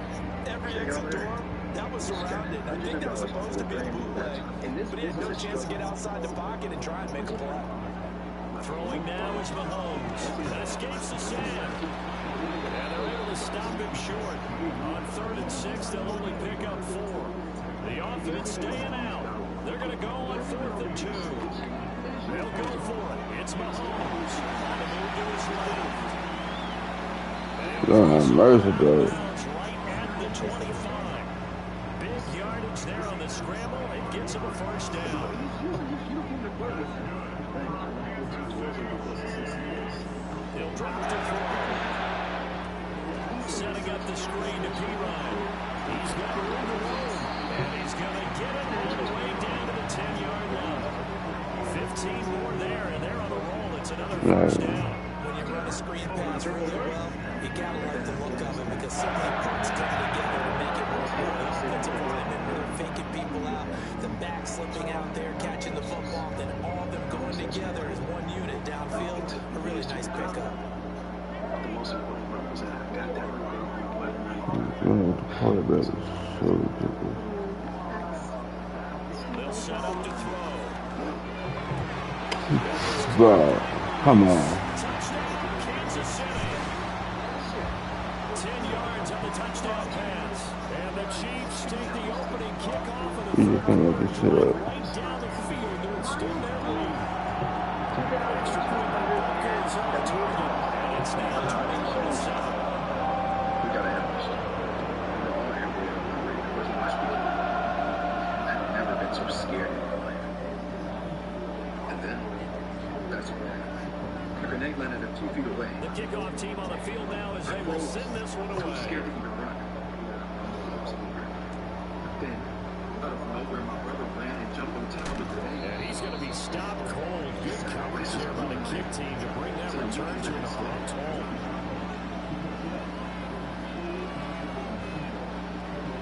every exit door that was surrounded. I think that was supposed to be a bootleg, but he had no chance to get outside the pocket and try and make a play. Throwing now is Mahomes. That escapes the sand. And they're able to stop him short. On 3rd and 6, they'll only pick up 4. The offense staying out. They're going to go on 4th and 2. They'll go for it. It's Mahomes. On the move to his left. Mercy, bro. Right at the 25. Big yardage there on the scramble. It gets him a first down. He'll drop to throw. Setting up the screen to P-Ryan. He's got room to roll. And he's going to get it all the way down to the 10-yard line. 15 more there, and they're on the roll. It's another first down. When you run a screen pass really well, you got to like the look of it, because so many parts come together to make it work. The offensive linemen, they're faking people out, the back slipping out there, catching the football, then all of them going together as one unit downfield. A really nice pickup. The most important part was that I got that They'll set up to throw. Bro, come on. Touchdown, Kansas City. 10 yards on the touchdown pass. And the Chiefs take the opening kickoff of the third quarter right down the field to extend their lead. Extra point by Booker is on the target. And it's now 21-7. We got to have this. We're all here. We're watch people. I've never been so scared in my life. And then, that's what happened. The grenade landed 2 feet away. The kickoff team on the field now as they will send this one I was away. scared to even run. Then, out of nowhere, my brother ran and jumped on top of the grenade. And he's going to be stopped cold. Good coverage here by the kick team to bring that return to an abrupt halt.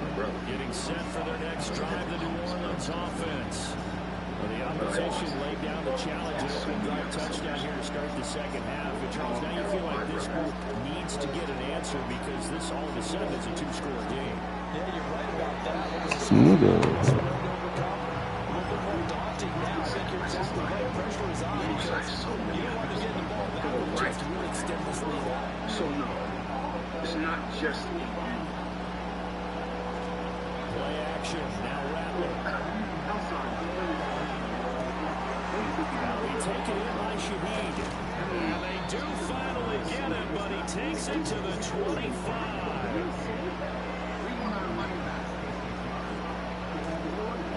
My brother Getting set for their next drive, the New Orleans offense. Well, the opposition laid down the challenge and open drive touchdown here to start the second half. And Charles, now you feel like this group needs to get an answer because this all of a sudden is a two-score game. Yeah, you're right about that. It was a score to overcome. A little bit more daunting now. I think you're exactly right. Pressure is on because you don't want to get the ball back and just really extend this lead out. So no, it's not just Play action. Now Rattler. Now we take it in by Shaheed. And they do finally get it, but he takes it to the 25.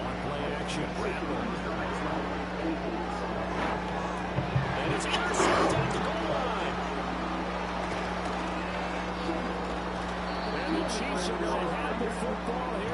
On play action, Rattler. And it's intercepted at the goal line. And the Chiefs are going to have the football here.